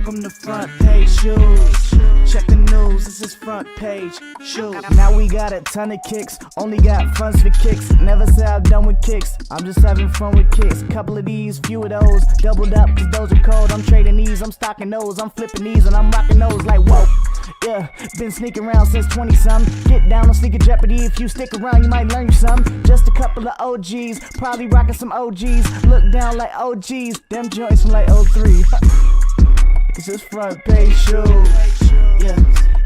welcome to Front Page Shoes. Check the news, this is Front Page Shoes. Now we got a ton of kicks, only got funds for kicks. Never say I'm done with kicks, I'm just having fun with kicks. Couple of these, few of those, doubled up cause those are cold. I'm trading these, I'm stocking those, I'm flipping these and I'm rocking those like whoa. Yeah, been sneaking around since 20-some. Get down on Sneaker Jeopardy, if you stick around you might learn some. Just a couple of OGs, probably rocking some OGs. Look down like OGs, them joints from like 03. It's just Front Page Shoes. Yeah,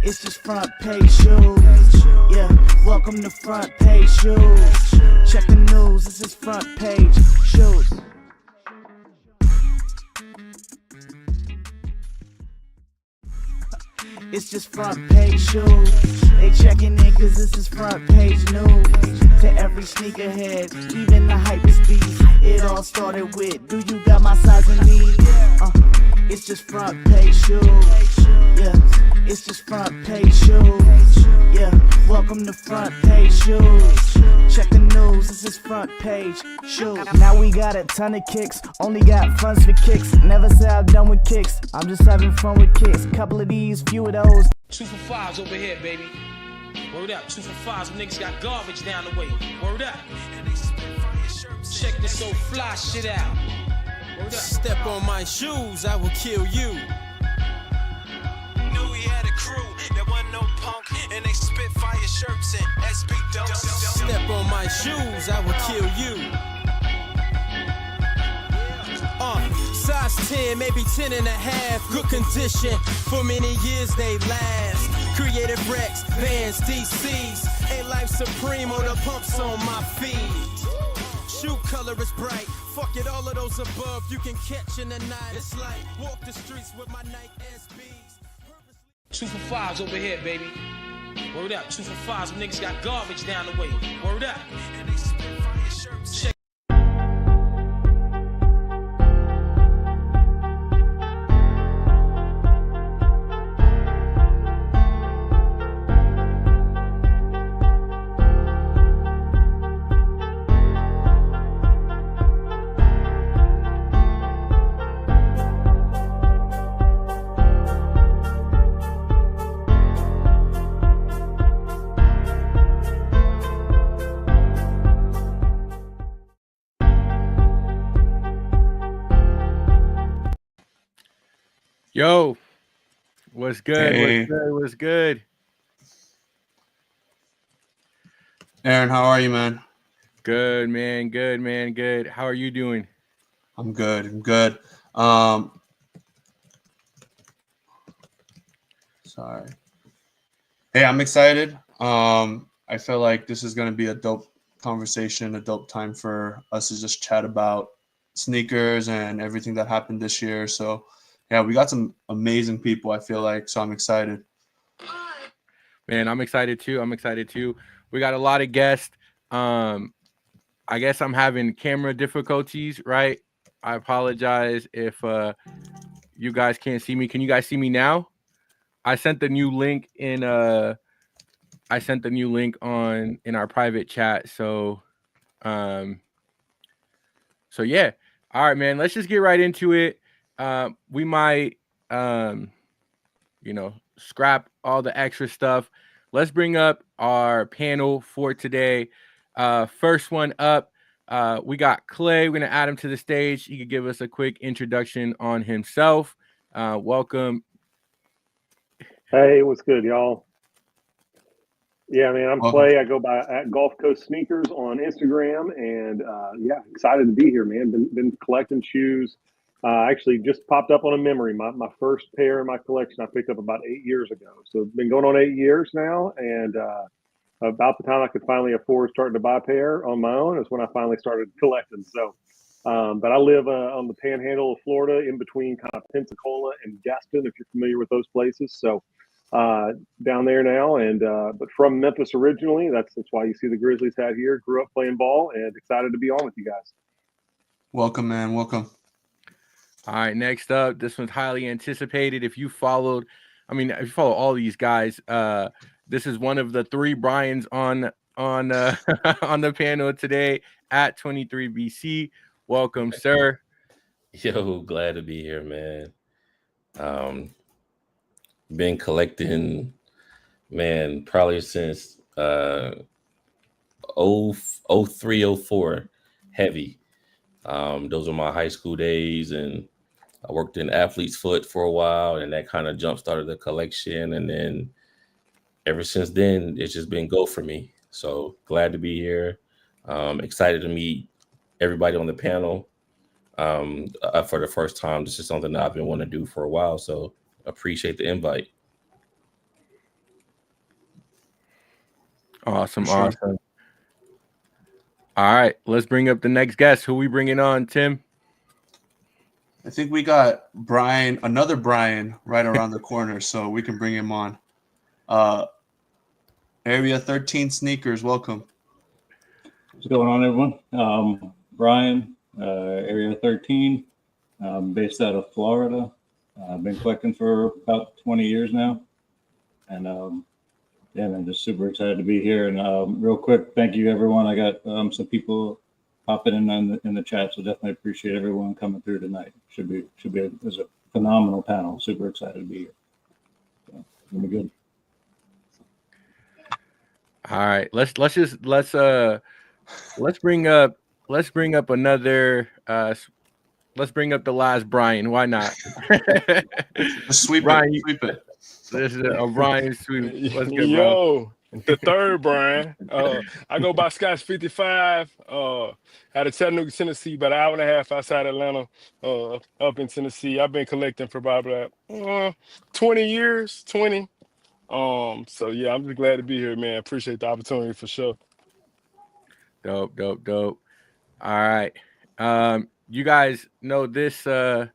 it's just Front Page Shoes. Yeah, welcome to Front Page Shoes. Check the news, this is Front Page Shoes. It's just Front Page Shoes. They checking in cause this is Front Page News. To every sneakerhead, even the hypest beast. It all started with, do you got my size and need? It's just Front Page Shoes. Yeah, it's just Front Page Shoes. Yeah, welcome to Front Page Shoes. Check the news, this is Front Page Shoes. Now we got a ton of kicks, only got funds for kicks. Never say I'm done with kicks, I'm just having fun with kicks. Couple of these, few of those. 2 for 5s over here, baby. Word up, 2 for 5s, niggas got garbage down the way. Word up. Check this old fly shit out. Word up. Step on my shoes, I will kill you. Knew he had a crew, there wasn't no punk, and they spit fire shirts and SB dope. Step on my shoes, I will kill you. Size 10, maybe 10 and a half. Good condition, for many years they last. Creative Rex, Vans, DCs. Ain't life supreme or the pumps on my feet. Shoe color is bright. Fuck it, all of those above you can catch in the night. It's like walk the streets with my Nike SBs. 2 for 5s over here, baby. Word up, 2 for 5s, niggas got garbage down the way. Word up. Check. Yo, what's good? Hey. What's good? What's good? Aaron, how are you, man? Good, man. Good, man. Good. How are you doing? I'm good. I'm good. Sorry. Hey, I'm excited. I feel like this is going to be a dope conversation, a dope time for us to just chat about sneakers and everything that happened this year. So, yeah, we got some amazing people, I feel like, so I'm excited. Man, I'm excited too. We got a lot of guests. I guess I'm having camera difficulties, right? I apologize if you guys can't see me. Can you guys see me now? I sent the new link in our private chat. So yeah. All right, man. Let's just get right into it. We might scrap all the extra stuff. Let's bring up our panel for today. First one up, we got Clay. We're gonna add him to the stage. He could give us a quick introduction on himself. Welcome. Hey, what's good, y'all? Yeah, man, I'm Clay. I go by at Gulf Coast Sneakers on Instagram, and yeah, excited to be here, man. Been collecting shoes. Actually, just popped up on a memory. My first pair in my collection I picked up about 8 years ago. So it's been going on 8 years now, and about the time I could finally afford starting to buy a pair on my own is when I finally started collecting. So, but I live on the panhandle of Florida, in between kind of Pensacola and Gaston, if you're familiar with those places. So down there now, and but from Memphis originally. That's why you see the Grizzlies hat here. Grew up playing ball, and excited to be on with you guys. Welcome, man. Welcome. All right, next up, this one's highly anticipated. If you follow all these guys, this is one of the 3 Brians on on the panel today at 23BC. Welcome, sir. Yo, glad to be here, man. Been collecting, man, probably since 03, 04, heavy. Those were my high school days, and I worked in Athlete's Foot for a while, and that kind of jump started the collection. And then ever since then, it's just been go for me. So glad to be here. Excited to meet everybody on the panel for the first time. This is something that I've been wanting to do for a while. So appreciate the invite. Awesome. All right, let's bring up the next guest. Who we bringing on, Tim? I think we got Brian, another Brian, right around the corner, so we can bring him on. Area 13 Sneakers, welcome. What's going on, everyone? Brian, Area 13, based out of Florida. I've been collecting for about 20 years now. And yeah, man, just super excited to be here. And real quick, thank you, everyone. I got some people popping in the chat, so definitely appreciate everyone coming through tonight. Should be a phenomenal panel. Super excited to be here. So, it'll be good. All right, let's bring up another let's bring up the last Brian. Why not? Sweep Brian, sweep it. This is a Brian sweep. What's good, Yo, the third Brian. I go by Scotch 55. Out of Chattanooga, Tennessee, about an hour and a half outside Atlanta, up in Tennessee. I've been collecting for about 20 years, 20. So yeah, I'm just glad to be here, man. Appreciate the opportunity for sure. Dope. All right. You guys know this guy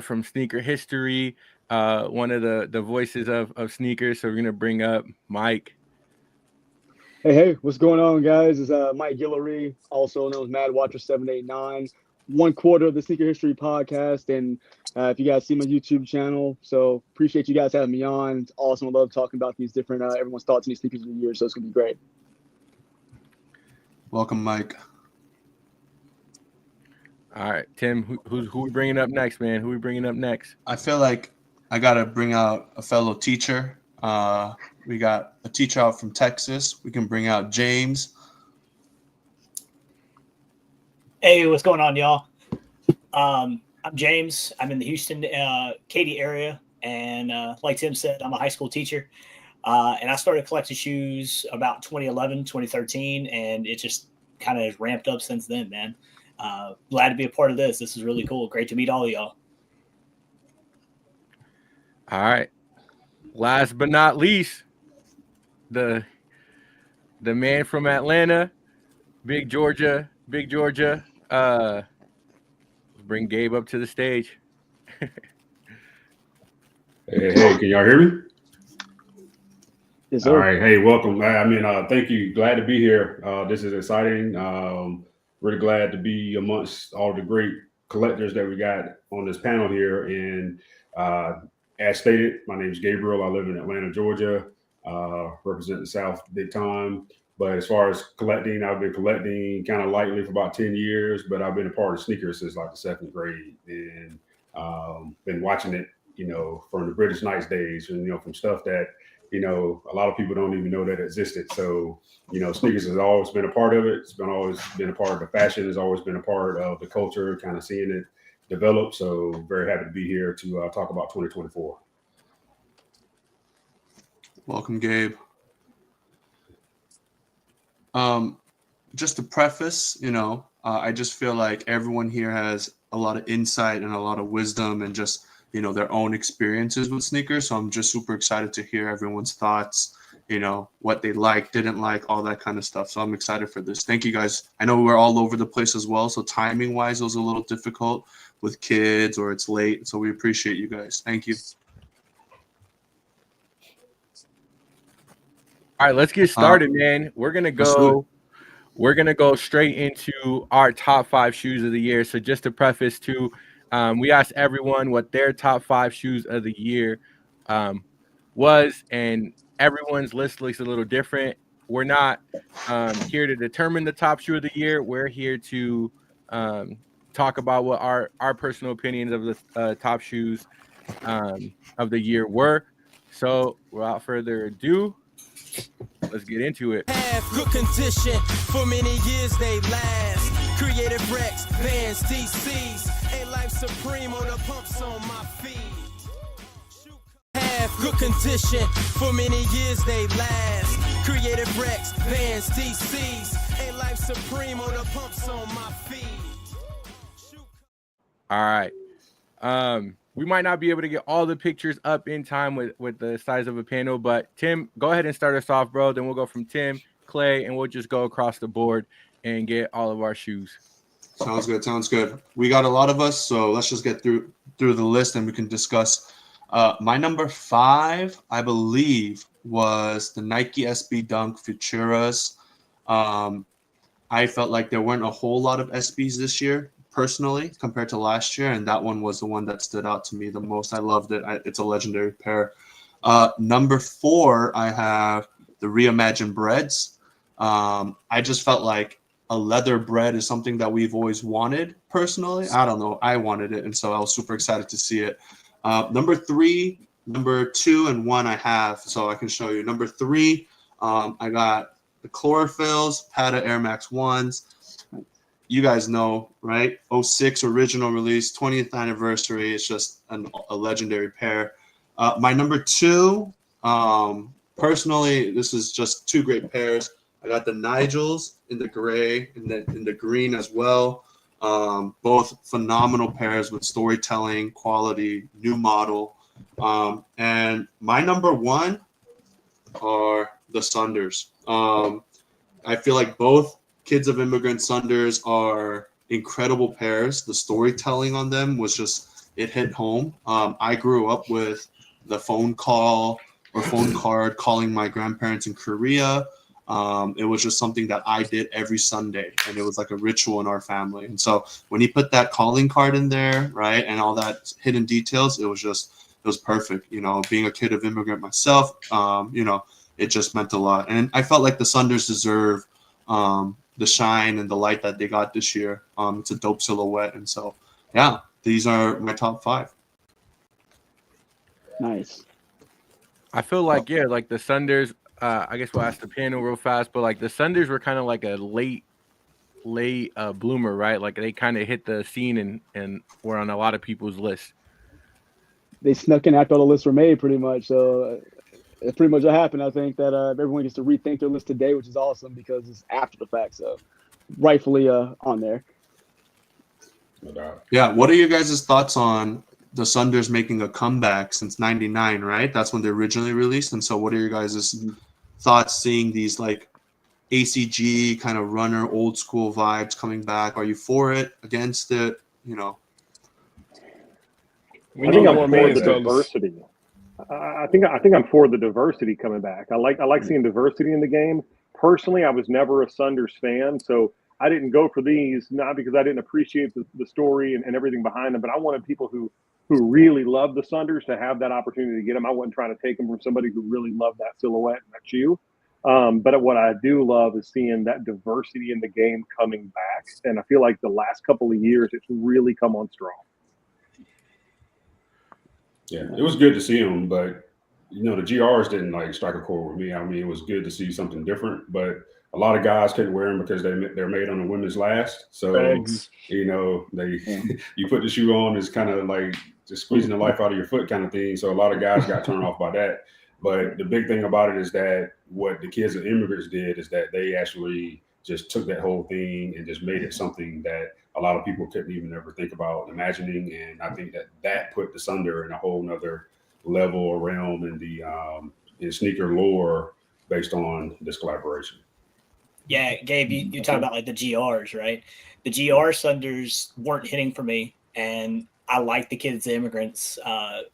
from Sneaker History, one of the voices of sneakers. So we're gonna bring up Mike. Hey, what's going on, guys? It's Mike Guillory, also known as Mad Watcher 789, 1/4 of the Sneaker History podcast. And if you guys see my YouTube channel, so appreciate you guys having me on. It's awesome. I love talking about these different everyone's thoughts on these sneakers of the year. So it's gonna be great. Welcome, Mike. All right, Tim, who we bringing up next, man? Who we bringing up next? I feel like I got to bring out a fellow teacher. We got a teacher out from Texas. We can bring out James. Hey, what's going on, y'all? I'm James. I'm in the Houston, Katy area. And like Tim said, I'm a high school teacher. And I started collecting shoes about 2011, 2013. And it just kind of ramped up since then, man. Glad to be a part of this. This is really cool. Great to meet all of y'all. All right. Last but not least, the man from Atlanta, Big Georgia. Bring Gabe up to the stage. Hey, can y'all hear me? Yes, sir. All right. Hey, welcome. Thank you. Glad to be here. This is exciting. Really glad to be amongst all the great collectors that we got on this panel here. And as stated, my name is Gabriel. I live in Atlanta, Georgia, represent the South big time. But as far as collecting, I've been collecting kind of lightly for about 10 years, but I've been a part of sneakers since like the 2nd grade, and been watching it, from the British Knights days, and, from stuff that, a lot of people don't even know that existed. So, sneakers has always been a part of it. It's always been a part of the fashion, has always been a part of the culture, kind of seeing it develop. So very happy to be here to talk about 2024. Welcome, Gabe. Just to preface, I just feel like everyone here has a lot of insight and a lot of wisdom and just, their own experiences with sneakers. So I'm just super excited to hear everyone's thoughts, what they like, didn't like, all that kind of stuff. So I'm excited for this. Thank you, guys. I know we're all over the place as well. So timing wise, it was a little difficult with kids or it's late. So we appreciate you guys. Thank you. All right, let's get started, man. We're gonna go straight into our top 5 shoes of the year. So just to preface too, we asked everyone what their top 5 shoes of the year was, and everyone's list looks a little different. We're not here to determine the top shoe of the year. We're here to talk about what our personal opinions of the top shoes of the year were. So without further ado, let's get into it. Have good condition for many years they last. Creative Rex, Vans, DCs, a life supreme on the pumps on my feet. Have good condition for many years they last. Creative Rex, Vans, DCs, a life supreme on the pumps on my feet. All right. We might not be able to get all the pictures up in time with the size of a panel, but Tim, go ahead and start us off, bro. Then we'll go from Tim, Clay, and we'll just go across the board and get all of our shoes. Sounds good. Sounds good. We got a lot of us, so let's just get through the list and we can discuss. My number 5, I believe, was the Nike SB Dunk Futuras. I felt like there weren't a whole lot of SBs this year, personally, compared to last year, and that one was the one that stood out to me the most. I loved it. It's a legendary pair. Number 4, I have the Reimagined Breads. I just felt like a leather bread is something that we've always wanted, personally. I don't know. I wanted it, and so I was super excited to see it. Number 3, number 2, and 1 I have, so I can show you. Number 3, I got the Chlorophylls, Pata Air Max 1s. You guys know, right? 06 original release, 20th anniversary. It's just a legendary pair. My number 2, personally, this is just 2 great pairs. I got the Nigels in the gray and in the green as well. Both phenomenal pairs with storytelling, quality, new model. And my number 1 are the Sunders. I feel like both Kids of Immigrant Sunders are incredible pairs. The storytelling on them was just, it hit home. I grew up with the phone call or phone card calling my grandparents in Korea. It was just something that I did every Sunday, and it was like a ritual in our family. And so when he put that calling card in there, right, and all that hidden details, it was perfect. You know, being a kid of immigrant myself, you know, it just meant a lot. And I felt like the Sunders deserve the shine and the light that they got this year. It's a dope silhouette. And so, yeah, these are my top 5. Nice. I feel like, yeah, like the Sunders, I guess we'll ask the panel real fast, but like the Sunders were kind of like a late bloomer, right? Like they kind of hit the scene and were on a lot of people's lists. They snuck in after all the lists were made, pretty much. So it's pretty much what happened. I think that everyone gets to rethink their list today, which is awesome because it's after the fact. So rightfully on there. No doubt. Yeah. What are your guys' thoughts on the Sunders making a comeback since '99, right? That's when they originally released. And so what are your guys' thoughts seeing these like ACG kind of runner old school vibes coming back? Are you for it, against it? You know? I think I'm for the diversity. I think I'm for the diversity coming back. I like seeing diversity in the game. Personally, I was never a Sunders fan, so I didn't go for these, not because I didn't appreciate the story and everything behind them, but I wanted people who really love the Sunders to have that opportunity to get them. I wasn't trying to take them from somebody who really loved that silhouette and that shoe. But what I do love is seeing that diversity in the game coming back. And I feel like the last couple of years, it's really come on strong. Yeah, it was good to see them, but you know, the GRs didn't like strike a chord with me. I mean, it was good to see something different, but a lot of guys couldn't wear them because they're made on the women's last. So, Thanks. you know, you put the shoe on, it's kind of like just squeezing the life out of your foot kind of thing. So a lot of guys got turned off by that. But the big thing about it is that what the Kids of Immigrants did is that they actually just took that whole thing and just made it something that a lot of people couldn't even ever think about imagining. And I think that put the Sunder in a whole nother level or realm in the in sneaker lore based on this collaboration. Yeah, Gabe, you talk about like the GRs, right? The GR Sunders weren't hitting for me, and I like the Kids, the Immigrants,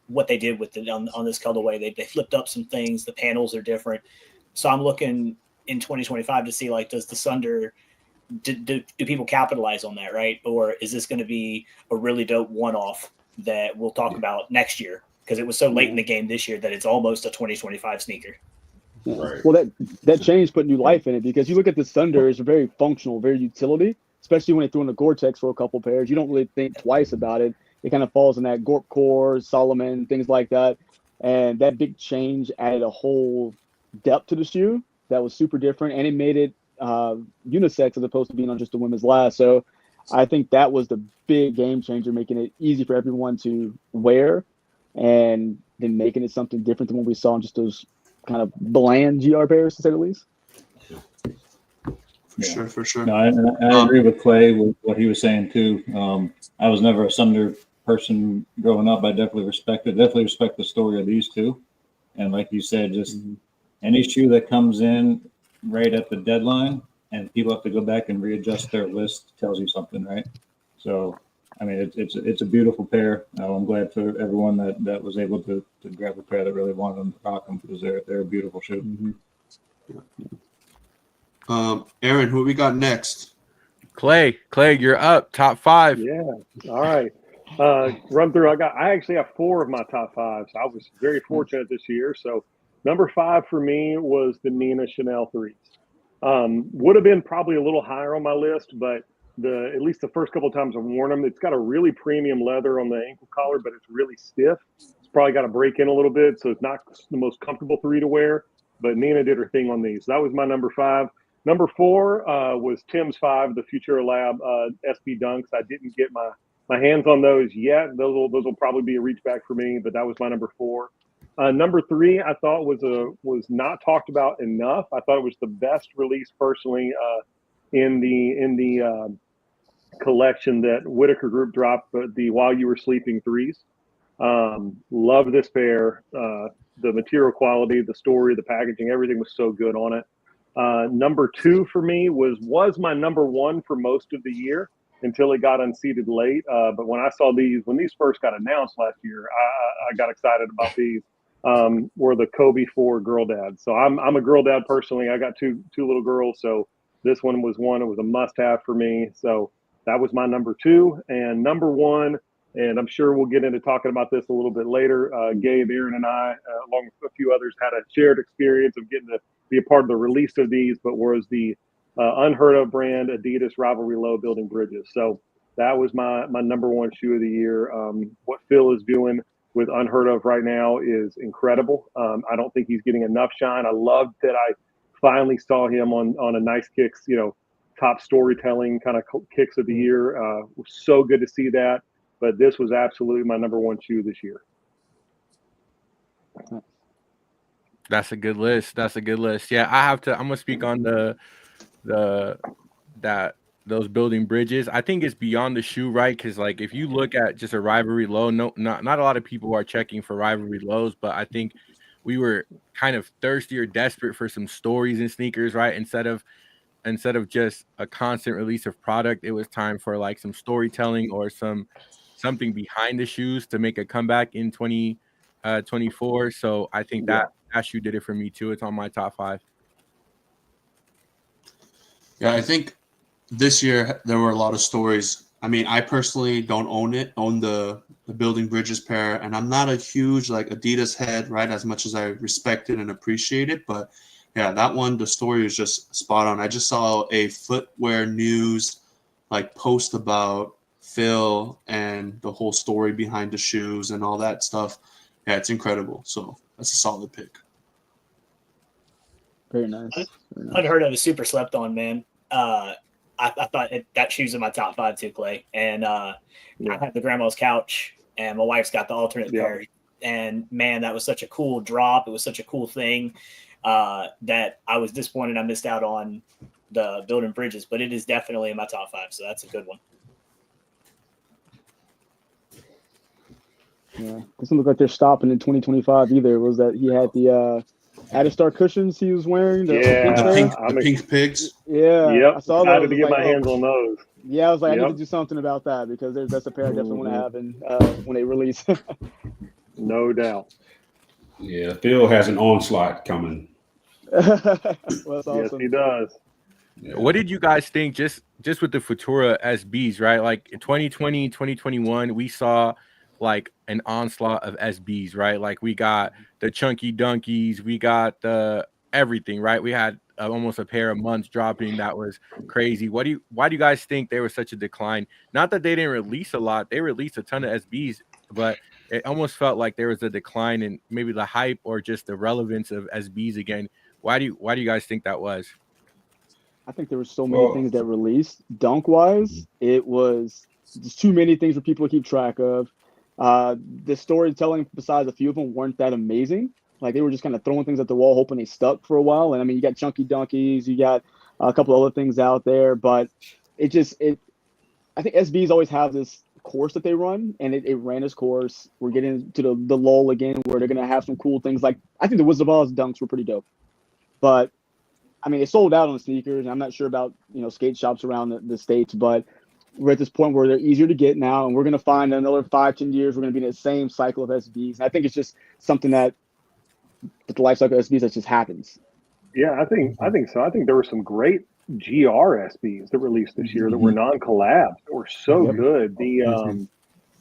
what they did with it on this colorway. They flipped up some things. The panels are different. So I'm looking in 2025 to see, like, does the Sunder, do people capitalize on that, right? Or is this going to be a really dope one-off that we'll talk about next year? Because it was so late in the game this year that it's almost a 2025 sneaker. Yeah. Right. Well, that change put new life in it, because you look at the Sunder, it's very functional, very utility. especially when they threw in the Gore-Tex for a couple pairs. You don't really think twice about it. It kind of falls in that Gorp Core, Solomon, things like that. And that big change added a whole depth to the shoe that was super different, and it made it unisex as opposed to being on just a women's last. So I think that was the big game changer, making it easy for everyone to wear, and then making it something different than what we saw in just those kind of bland GR pairs, to say the least. For sure. No, I agree with Clay with what he was saying too. I was never a Sunder person growing up. I definitely respect the story of these two. And like you said, just any shoe that comes in right at the deadline and people have to go back and readjust their list tells you something, right? So, I mean, it's a beautiful pair. I'm glad for everyone that was able to grab a pair that really wanted them to rock them, because they're a beautiful shoe. Aaron, who we got next? Clay, you're up. Top 5. Yeah. All right. Run through. I actually have 4 of my top 5s. I was very fortunate this year. So number 5 for me was the Nina Chanel 3s. Would have been probably a little higher on my list, but at least the first couple of times I've worn them, it's got a really premium leather on the ankle collar, but it's really stiff. It's probably got to break in a little bit, so it's not the most comfortable 3 to wear. But Nina did her thing on these. That was my number 5. Number 4 was Tim's 5, the Futura Lab SB Dunks. I didn't get my hands on those yet. Those will probably be a reach back for me, but that was my number 4. Number 3, I thought was not talked about enough. I thought it was the best release personally in the collection that Whitaker Group dropped, the While You Were Sleeping 3s. Love this pair. The material quality, the story, the packaging, everything was so good on it. Number 2 for me was my number 1 for most of the year until it got unseated late. But when I saw when these first got announced last year, I got excited about these. Were the Kobe 4 girl dad. So I'm a girl dad personally. I got two little girls, so this one was one. It was a must-have for me. So that was my number 2. And number 1, and I'm sure we'll get into talking about this a little bit later. Gabe, Aaron, and I, along with a few others, had a shared experience of getting to be a part of the release of these, but was the Unheard Of brand Adidas Rivalry Low Building Bridges. So that was my number 1 shoe of the year. What Phil is doing with Unheard Of right now is incredible. I don't think he's getting enough shine. I loved that I finally saw him on a Nice Kicks, top storytelling kind of kicks of the year. It was so good to see that. But this was absolutely my number 1 shoe this year. That's a good list. Yeah, I'm gonna speak on those building bridges. I think it's beyond the shoe, right? Because like if you look at just a rivalry low, not a lot of people are checking for rivalry lows, but I think we were kind of thirsty or desperate for some stories in sneakers, right? Instead of just a constant release of product, it was time for like some storytelling or something behind the shoes to make a comeback in 2024. So I think that shoe did it for me too. It's on my top 5. Yeah, I think this year there were a lot of stories. I mean, I personally don't own the Building Bridges pair, and I'm not a huge like Adidas head, right? As much as I respect it and appreciate it, but yeah, that one, the story is just spot on. I just saw a Footwear News like post about Phil and the whole story behind the shoes and all that stuff. Yeah, it's incredible. So that's a solid pick. Very nice. Unheard Of is super slept on, man. I thought that shoe's in my top 5 too, Clay. And I had the grandma's couch, and my wife's got the alternate pair. And man, that was such a cool drop. It was such a cool thing that I was disappointed I missed out on the Building Bridges, but it is definitely in my top 5. So that's a good one. Yeah, doesn't look like they're stopping in 2025 either. Was that he had the Adistar cushions he was wearing? The pink pigs. Yeah, yep. I saw I those. had to get my hands on those. Yeah, I was like, I need to do something about that because that's a pair I definitely want to have when they release. No doubt. Yeah, Phil has an onslaught coming. Well, that's awesome. Yes, he does. Yeah. What did you guys think just with the Futura SBs, right? Like in 2020, 2021, we saw like an onslaught of SBs, right? Like we got the Chunky Dunkies, we got the everything, right? We had almost a pair a month dropping. That was crazy. Why do you guys think there was such a decline? Not that they didn't release a lot. They released a ton of SBs, but it almost felt like there was a decline in maybe the hype or just the relevance of SBs again. Why do you guys think that was? I think there were so many things that released. Dunk wise, it was just too many things for people to keep track of. The storytelling, besides a few of them, weren't that amazing. Like, they were just kind of throwing things at the wall, hoping they stuck for a while. And I mean, you got Chunky Dunkies, you got a couple other things out there, but I think SBs always have this course that they run, and it ran its course. We're getting to the lull again, where they're gonna have some cool things. Like, I think the Wizard of Oz dunks were pretty dope, but I mean, it sold out on sneakers. And I'm not sure about skate shops around the states, but we're at this point where they're easier to get now, and we're gonna find another 5-10 years we're gonna be in the same cycle of SBs. And I think it's just something that the life cycle of SBs that just happens. Yeah, I think so. I think there were some great GR SBs that released this year that were non-collabs that were so good. The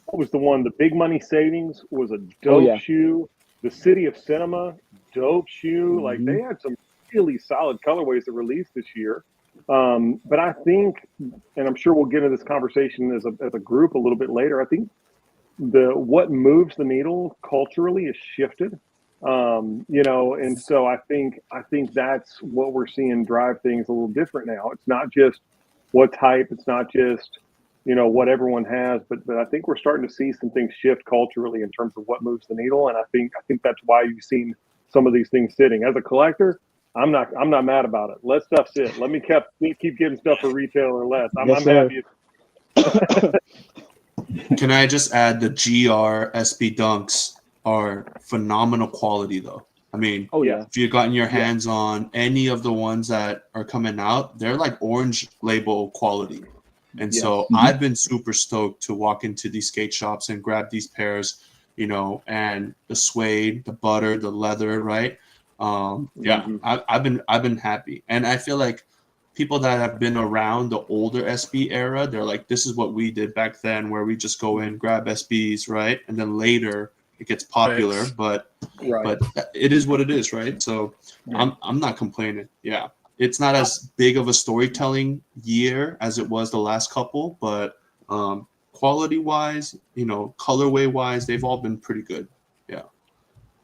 what was the one? The Big Money Savings was a dope shoe. The City of Cinema, dope shoe. Like, they had some really solid colorways that released this year. But I think, and I'm sure we'll get into this conversation as a group a little bit later, I think what moves the needle culturally is shifted. And so I think that's what we're seeing drive things a little different now. It's not just what's hype. It's not just, what everyone has, but I think we're starting to see some things shift culturally in terms of what moves the needle. And I think that's why you've seen some of these things sitting. As a collector, I'm not mad about it. Let stuff sit. Let me keep getting stuff for retail or less. I'm happy. Can I just add the GR SB Dunks are phenomenal quality though. I mean, if you've gotten your hands on any of the ones that are coming out, they're like orange label quality. And so I've been super stoked to walk into these skate shops and grab these pairs, and the suede, the butter, the leather, right? I've been happy. And I feel like people that have been around the older SB era, they're like, this is what we did back then, where we just go in, grab SBs, right? And then later it gets popular, but it is what it is, right? So I'm not complaining. Yeah, it's not as big of a storytelling year as it was the last couple, but quality wise, colorway wise, they've all been pretty good. Yeah.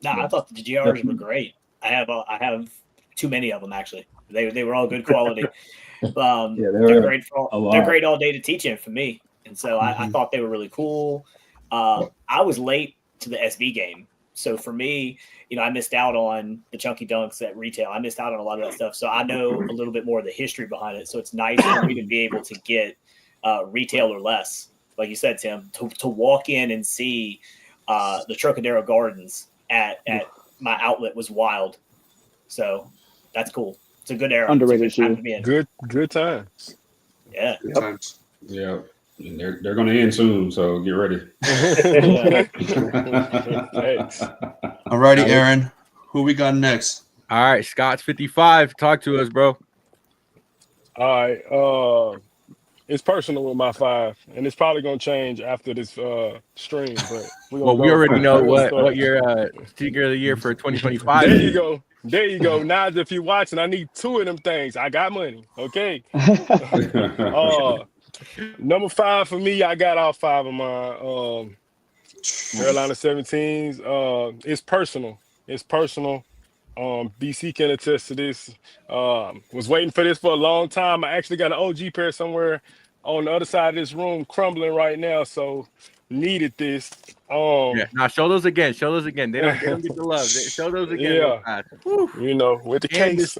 No, I thought the GRs were great. I have too many of them actually. They were all good quality. They're great they're great all day to teach in for me, and so I thought they were really cool. I was late to the SB game, so for me, I missed out on the Chunky Dunks at retail. I missed out on a lot of that stuff, so I know a little bit more of the history behind it. So it's nice for me to be able to get retail or less, like you said, Tim, to walk in and see the Trocadero Gardens at my outlet was wild. So that's cool. It's a good era. Underrated shoe. Good times. Yeah. Good times. Yeah. And they're going to end soon, so get ready. All righty, Aaron. Who we got next? All right, Scott's 55. Talk to us, bro. All right. It's personal with my 5, and it's probably going to change after this stream. But we already know what your sneaker of the year for 2025 is. There you go. Naz, if you're watching, I need 2 of them things. I got money. Okay. Number 5 for me, I got all 5 of mine. Carolina 17s. It's personal. BC can attest to this. Was waiting for this for a long time. I actually got an OG pair somewhere on the other side of this room crumbling right now, so needed this. Now show those again. They don't get the love. Show those again. Yeah. With the case.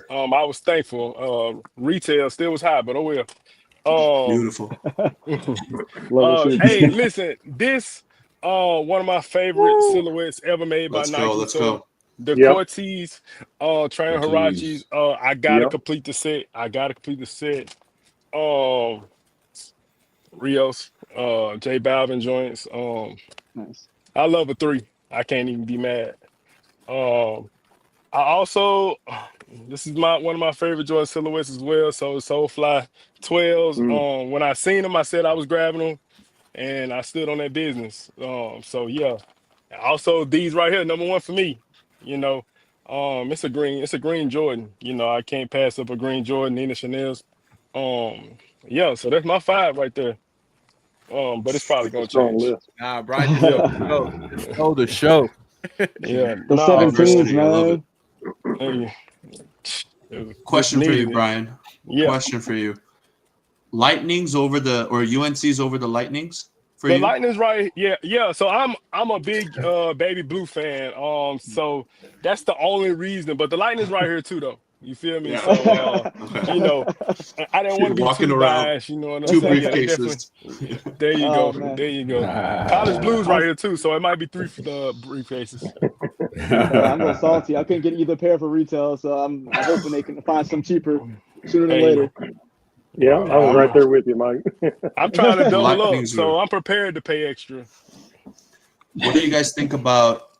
I was thankful. Retail still was high, but oh well. Beautiful. Hey, listen, this one of my favorite silhouettes ever made by Nike. Let's go. The Cortez, Trainer Harachis. I gotta complete the set. Rios, J Balvin joints. Nice. I love a 3. I can't even be mad. I also, this is one of my favorite Jordan silhouettes as well. So Soulfly 12s. When I seen them, I said I was grabbing them, and I stood on that business. So yeah. Also, these right here, number 1 for me. It's a green Jordan. You know, I can't pass up a green Jordan, Nina Chanel's. Yeah, so that's my 5 right there. But it's probably gonna Strong change. list. Nah, Brian just stole the show. Yeah, The no, 17s, I love man. hey, Question for you, needed it. Brian. Yeah, Question for you. Lightnings over the or UNC's over the Lightnings for the you? Lightning's right. Yeah. So I'm a big baby blue fan. So that's the only reason. But the Lightning's right here too, though. You feel me? Yeah. So Okay. you know, I didn't want to be Walking too around, biased. You know what I'm 2 saying? Yeah, they briefcases. definitely. There you Oh, go. man. There you go. College blues right here too. So it might be 3 briefcases. I'm a little salty. I couldn't get either pair for retail, so I'm hoping they can find some cheaper sooner than Hey, later. Yeah, I was right there with you, Mike. I'm trying to double up, Lightnings so are- I'm prepared to pay extra. What do you guys think about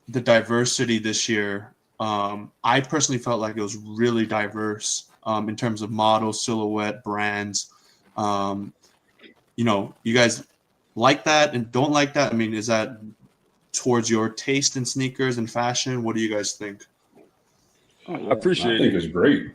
the diversity this year? I personally felt like it was really diverse in terms of models, silhouette, brands. You know, you guys like that and don't like that? I mean, is that towards your taste in sneakers and fashion? What do you guys think? I I appreciate think it. it's great.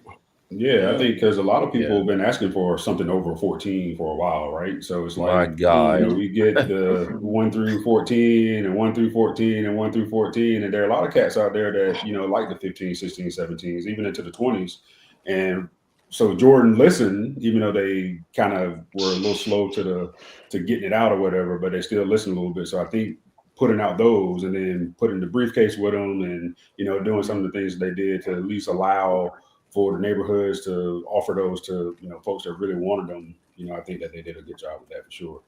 Yeah, I think because a lot of people Yeah. have been asking for something over 14 for a while, right? So it's My like, God. you know, we get the 1 through 14 and 1 through 14 and 1 through 14. And there are a lot of cats out there that, you know, like the 15, 16, 17s, even into the 20s. And so Jordan listened, even though they kind of were a little slow to getting it out or whatever, but they still listened a little bit. So I think putting out those and then putting the briefcase with them and, you know, doing some of the things they did to at least allow for the neighborhoods to offer those to, you know, folks that really wanted them. You know, I think that they did a good job with that for sure.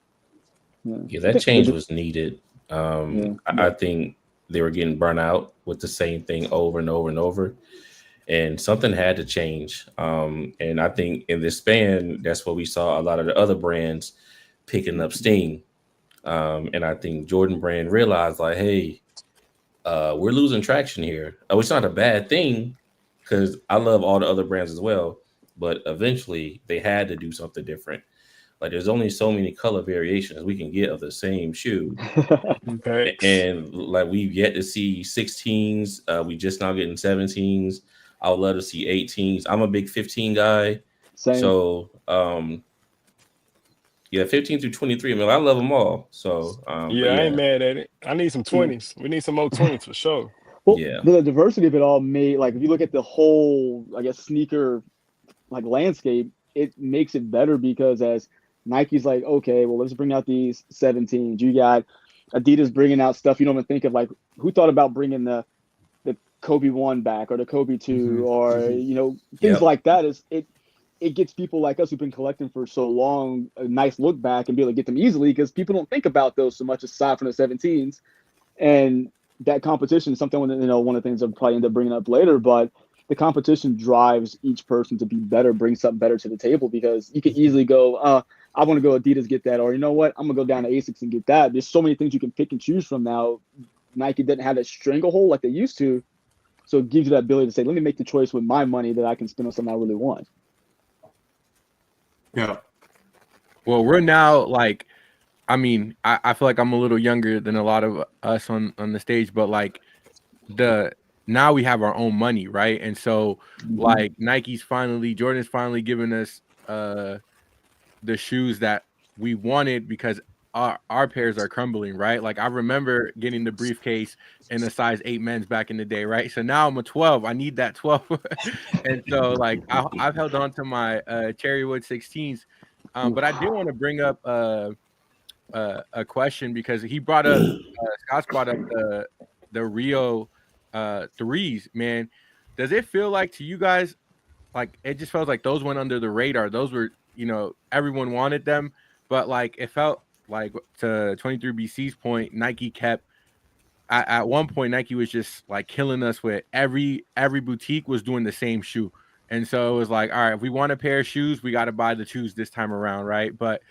Yeah, that change was needed. Yeah. I think they were getting burnt out with the same thing over and over and over, and something had to change. And I think in this span, that's what we saw a lot of the other brands picking up steam. And I think Jordan Brand realized, like, hey, we're losing traction here. It's not a bad thing, because I love all the other brands as well, but eventually they had to do something different. Like, there's only so many color variations we can get of the same shoe. And like, we've yet to see 16s. We just now getting 17s. I would love to see 18s. I'm a big 15 guy. Same. So yeah, 15 through 23. I mean, I love them all. So Yeah, I ain't mad at it. I need some 20s. We need some more 20s for sure. Well, Yeah. the diversity of it all made, like, if you look at the whole, I guess, sneaker like landscape, it makes it better because as Nike's like, okay, well, let's bring out these 17s. You got Adidas bringing out stuff you don't even think of, like, who thought about bringing the Kobe 1 back or the Kobe 2 or you know, things like that. It gets people like us who've been collecting for so long a nice look back and be able to get them easily because people don't think about those so much aside from the 17s. And that competition is something, you know, one of the things I'll probably end up bringing up later, but the competition drives each person to be better, bring something better to the table, because you can easily go, I want to go Adidas, get that, or you know what, I'm gonna go down to ASICS and get that. There's so many things you can pick and choose from now. Nike doesn't have that stranglehold like they used to, so it gives you that ability to say, let me make the choice with my money that I can spend on something I really want. Yeah. Well, we're now like, I mean, I feel like I'm a little younger than a lot of us on the stage, but like now we have our own money, right? And so like Jordan's finally giving us the shoes that we wanted because our pairs are crumbling, right? Like, I remember getting the briefcase in a size 8 men's back in the day, right? So now I'm a 12. I need that 12. And so like I've held on to my Cherrywood 16s. But I do want to bring up a question, because he brought up Scott's brought up the Rio 3s, man. Does it feel like to you guys, like, it just felt like those went under the radar? Those were, you know, everyone wanted them, but like it felt like, to 23BC's point, Nike kept at one point Nike was just like killing us with every boutique was doing the same shoe. And so it was like, all right, if we want a pair of shoes, we got to buy the 2s this time around, right? But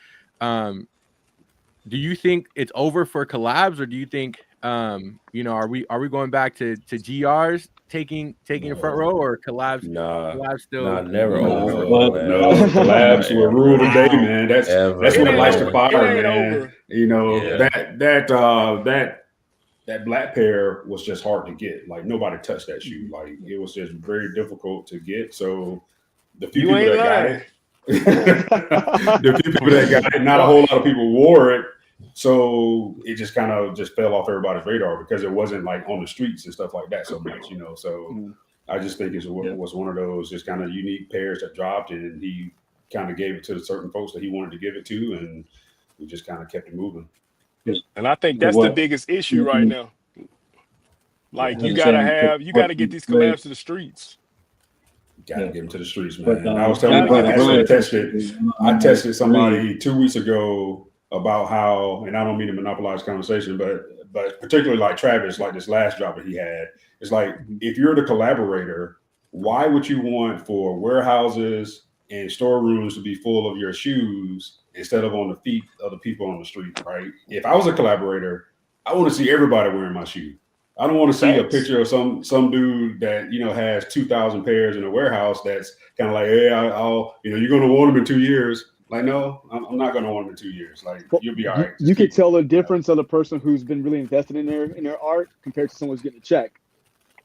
do you think it's over for collabs, or do you think you know, are we going back to GRs taking a front row, or collabs? Collabs still never over. No, collabs will rule the day, man. That's what lights the fire, man. You know, that that black pair was just hard to get. Like nobody touched that shoe. Like it was just very difficult to get. So the few people that got it, the few people that got it, not a whole lot of people wore it. So it just kind of just fell off everybody's radar because it wasn't like on the streets and stuff like that so much, you know. So I just think it was one of those just kind of unique pairs that dropped, and he kind of gave it to certain folks that he wanted to give it to, and we just kind of kept it moving. And I think that's the biggest issue right now. Like you gotta get these collabs to the streets. Gotta get them to the streets, man. I was telling you, I tested somebody 2 weeks ago about how, and I don't mean to monopolize conversation, but particularly like Travis, like this last drop that he had, it's like if you're the collaborator, why would you want for warehouses and storerooms to be full of your shoes instead of on the feet of the people on the street, right? If I was a collaborator, I want to see everybody wearing my shoe. I don't want to see a picture of some dude that, you know, has 2,000 pairs in a warehouse that's kind of like, hey, I'll, you know, you're going to want them in 2 years. Like, no, I'm not going to want them in 2 years. Like, you'll be all right. You can tell the difference of the person who's been really invested in their art compared to someone who's getting a check.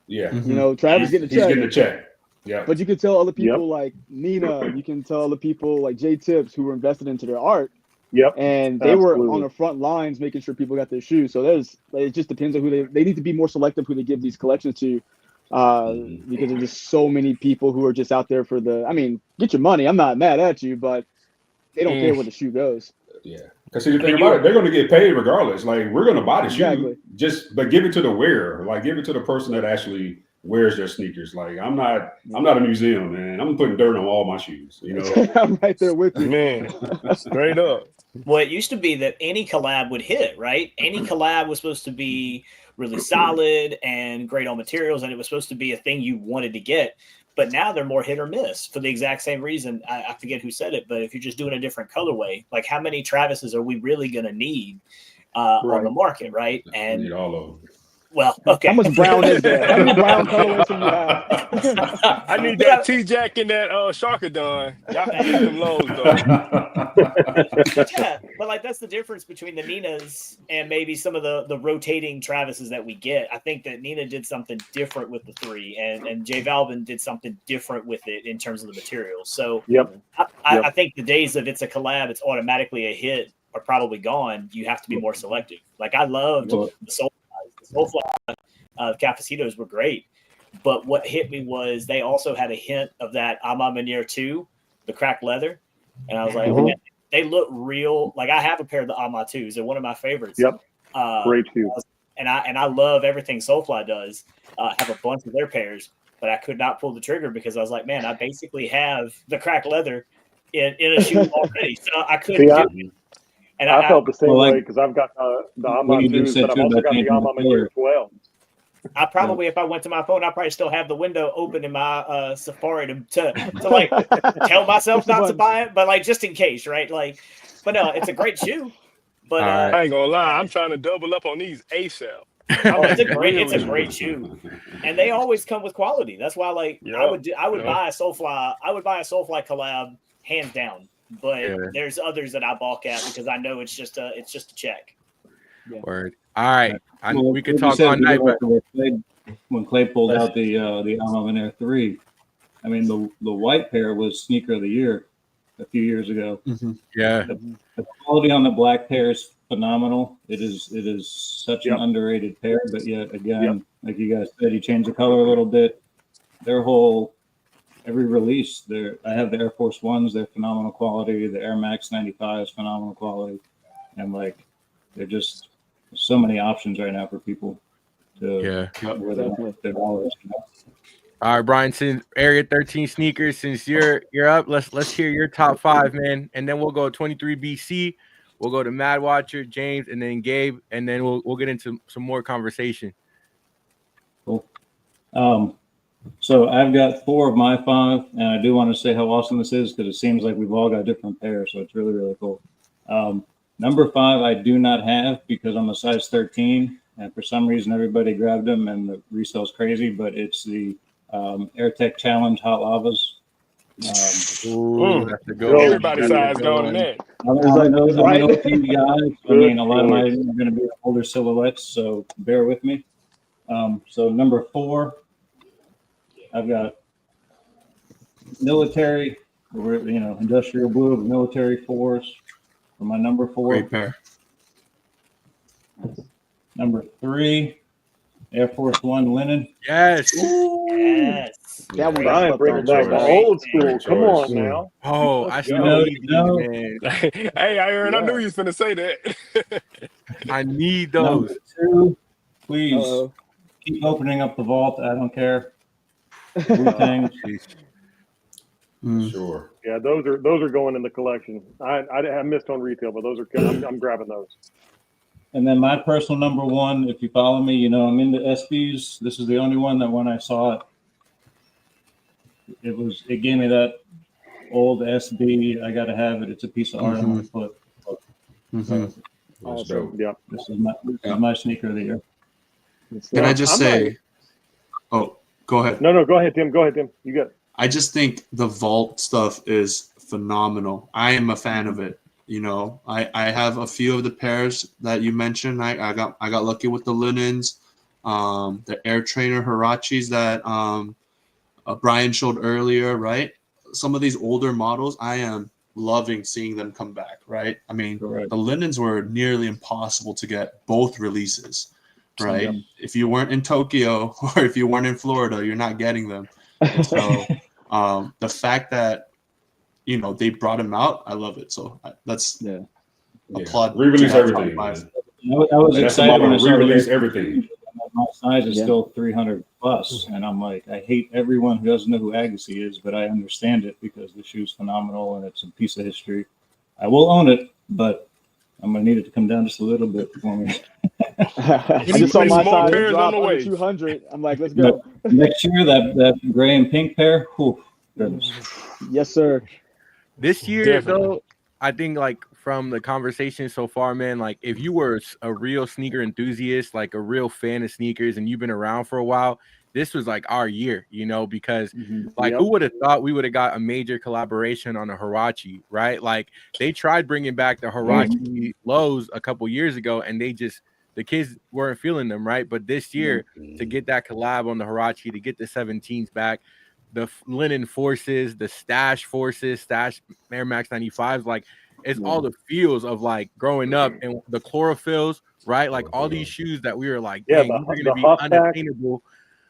Yeah. You know, Travis getting a check. He's getting a check. Yeah. But you can tell other people like Nina, you can tell other people like J Tips who were invested into their art. Yep. And they were on the front lines making sure people got their shoes. So it just depends on who they need to be more selective who they give these collections to. Because there's just so many people who are just out there for get your money. I'm not mad at you, but they don't care where the shoe goes. Yeah. Because see, the thing about it, they're going to get paid regardless. Like, we're going to buy the shoe, but give it to the wearer. Like, give it to the person that actually wears their sneakers. Like, I'm not a museum, man. I'm putting dirt on all my shoes. You know, I'm right there with you, man. Straight up. Well, it used to be that any collab would hit, right? Any collab was supposed to be really solid and great on materials, and it was supposed to be a thing you wanted to get. But now they're more hit or miss for the exact same reason. I forget who said it, but if you're just doing a different colorway, like how many Travises are we really going to need on the market, right? And need all of them. Well, okay. How much brown is there? How many brown colorways do you have? I need that T-Jack and that Sharkadon. Y'all can get them lows though. Yeah, but like that's the difference between the Ninas and maybe some of the rotating Travises that we get. I think that Nina did something different with the 3, and J Balvin did something different with it in terms of the materials. So I think the days of it's a collab, it's automatically a hit are probably gone. You have to be more selective. Like I loved the Soulfly Cafecitos were great, but what hit me was they also had a hint of that Ama Manier 2, the cracked leather, and I was like, man, they look real. Like I have a pair of the Ama 2s; they're one of my favorites. Yep, great shoe. And I love everything Soulfly does. I have a bunch of their pairs, but I could not pull the trigger because I was like, man, I basically have the cracked leather in a shoe already, so I couldn't do it. And I felt the same way because I've got the Ama 2s, but I've also got the Ama Manier as well. I probably, if I went to my phone, I probably still have the window open in my Safari to like tell myself not to buy it, but like just in case, right? Like, but no, it's a great shoe. But I ain't gonna lie, I'm trying to double up on these ASAP. It's a great shoe, and they always come with quality. That's why, like, I would buy a Soulfly. I would buy a Soulfly collab hands down. But there's others that I balk at because I know it's just a check. Word. All right. We could talk all night. But when Clay pulled out the Ama Manier 3, I mean the white pair was sneaker of the year a few years ago. Yeah. The quality on the black pair is phenomenal. It is such an underrated pair, but yet again, like you guys said, you change the color a little bit. Their whole every release, I have the Air Force Ones, they're phenomenal quality. The Air Max 95 is phenomenal quality, and like they're just so many options right now for people to where their dollars. All right, Brian, since Area 13 sneakers, since you're up, let's hear your top 5, man, and then we'll go 23 BC, we'll go to Mad Watcher, James, and then Gabe, and then we'll get into some more conversation. Cool. So I've got 4 of my 5, and I do want to say how awesome this is because it seems like we've all got different pairs, so it's really, really cool. Number 5, I do not have because I'm a size 13, and for some reason everybody grabbed them, and the resale's crazy, but it's the AirTech Challenge Hot Lavas. Ooh, that's a good one. Everybody's That's a size good going one. in that. I know a few guys. I mean, a lot of mine are going to be older silhouettes, so bear with me. So number 4, I've got military, industrial blue, military force for my number 4. Great pair. Number 3, Air Force One linen. Yes. Yes. That one Brian bringing back the old school. Come on now. Oh, I Let's still go. need these, man. Hey, Aaron, I knew you was finna say that. I need Number those. 2, please Uh-oh. keep opening up the vault. I don't care. Everything. Sure. Yeah, those are going in the collection. I missed on retail, but those are I'm grabbing those. And then my personal number 1, if you follow me, I'm into SBs. This is the only one that when I saw it, it gave me that old SB. I got to have it. It's a piece of art on my foot. Awesome. Yeah. This is my sneaker of the year. Can I just say? Oh, go ahead. No, go ahead, Tim. Go ahead, Tim. You got it. I just think the vault stuff is phenomenal. I am a fan of it. I have a few of the pairs that you mentioned. I got lucky with the linens, the Air Trainer Hirachis that Brian showed earlier, right? Some of these older models, I am loving seeing them come back, right? I mean, the linens were nearly impossible to get both releases, right? Yeah. If you weren't in Tokyo or if you weren't in Florida, you're not getting them. And so the fact that they brought them out, I love it. So that's applaud. Re-release everything. I was excited when I saw re-release everything. My size is still 300 plus, and I'm like, I hate everyone who doesn't know who Agassi is, but I understand it because the shoe's phenomenal and it's a piece of history. I will own it, but I'm gonna need it to come down just a little bit for me. I just saw my size drop under 200. I'm like, let's go. Next year, that gray and pink pair. Whew, goodness. Yes, sir. This year, though, I think from the conversation so far, man, if you were a real sneaker enthusiast, like a real fan of sneakers, and you've been around for a while, this was our year, because who would have thought we would have got a major collaboration on a Huarache, right? They tried bringing back the Huarache lows a couple years ago, and the kids weren't feeling them, right? But this year, to get that collab on the Huarache, to get the 17s back, the linen forces, the stash Air Max 95s, it's all the feels of growing up and the chlorophylls, right? All these shoes that we were dang, these are gonna be unattainable.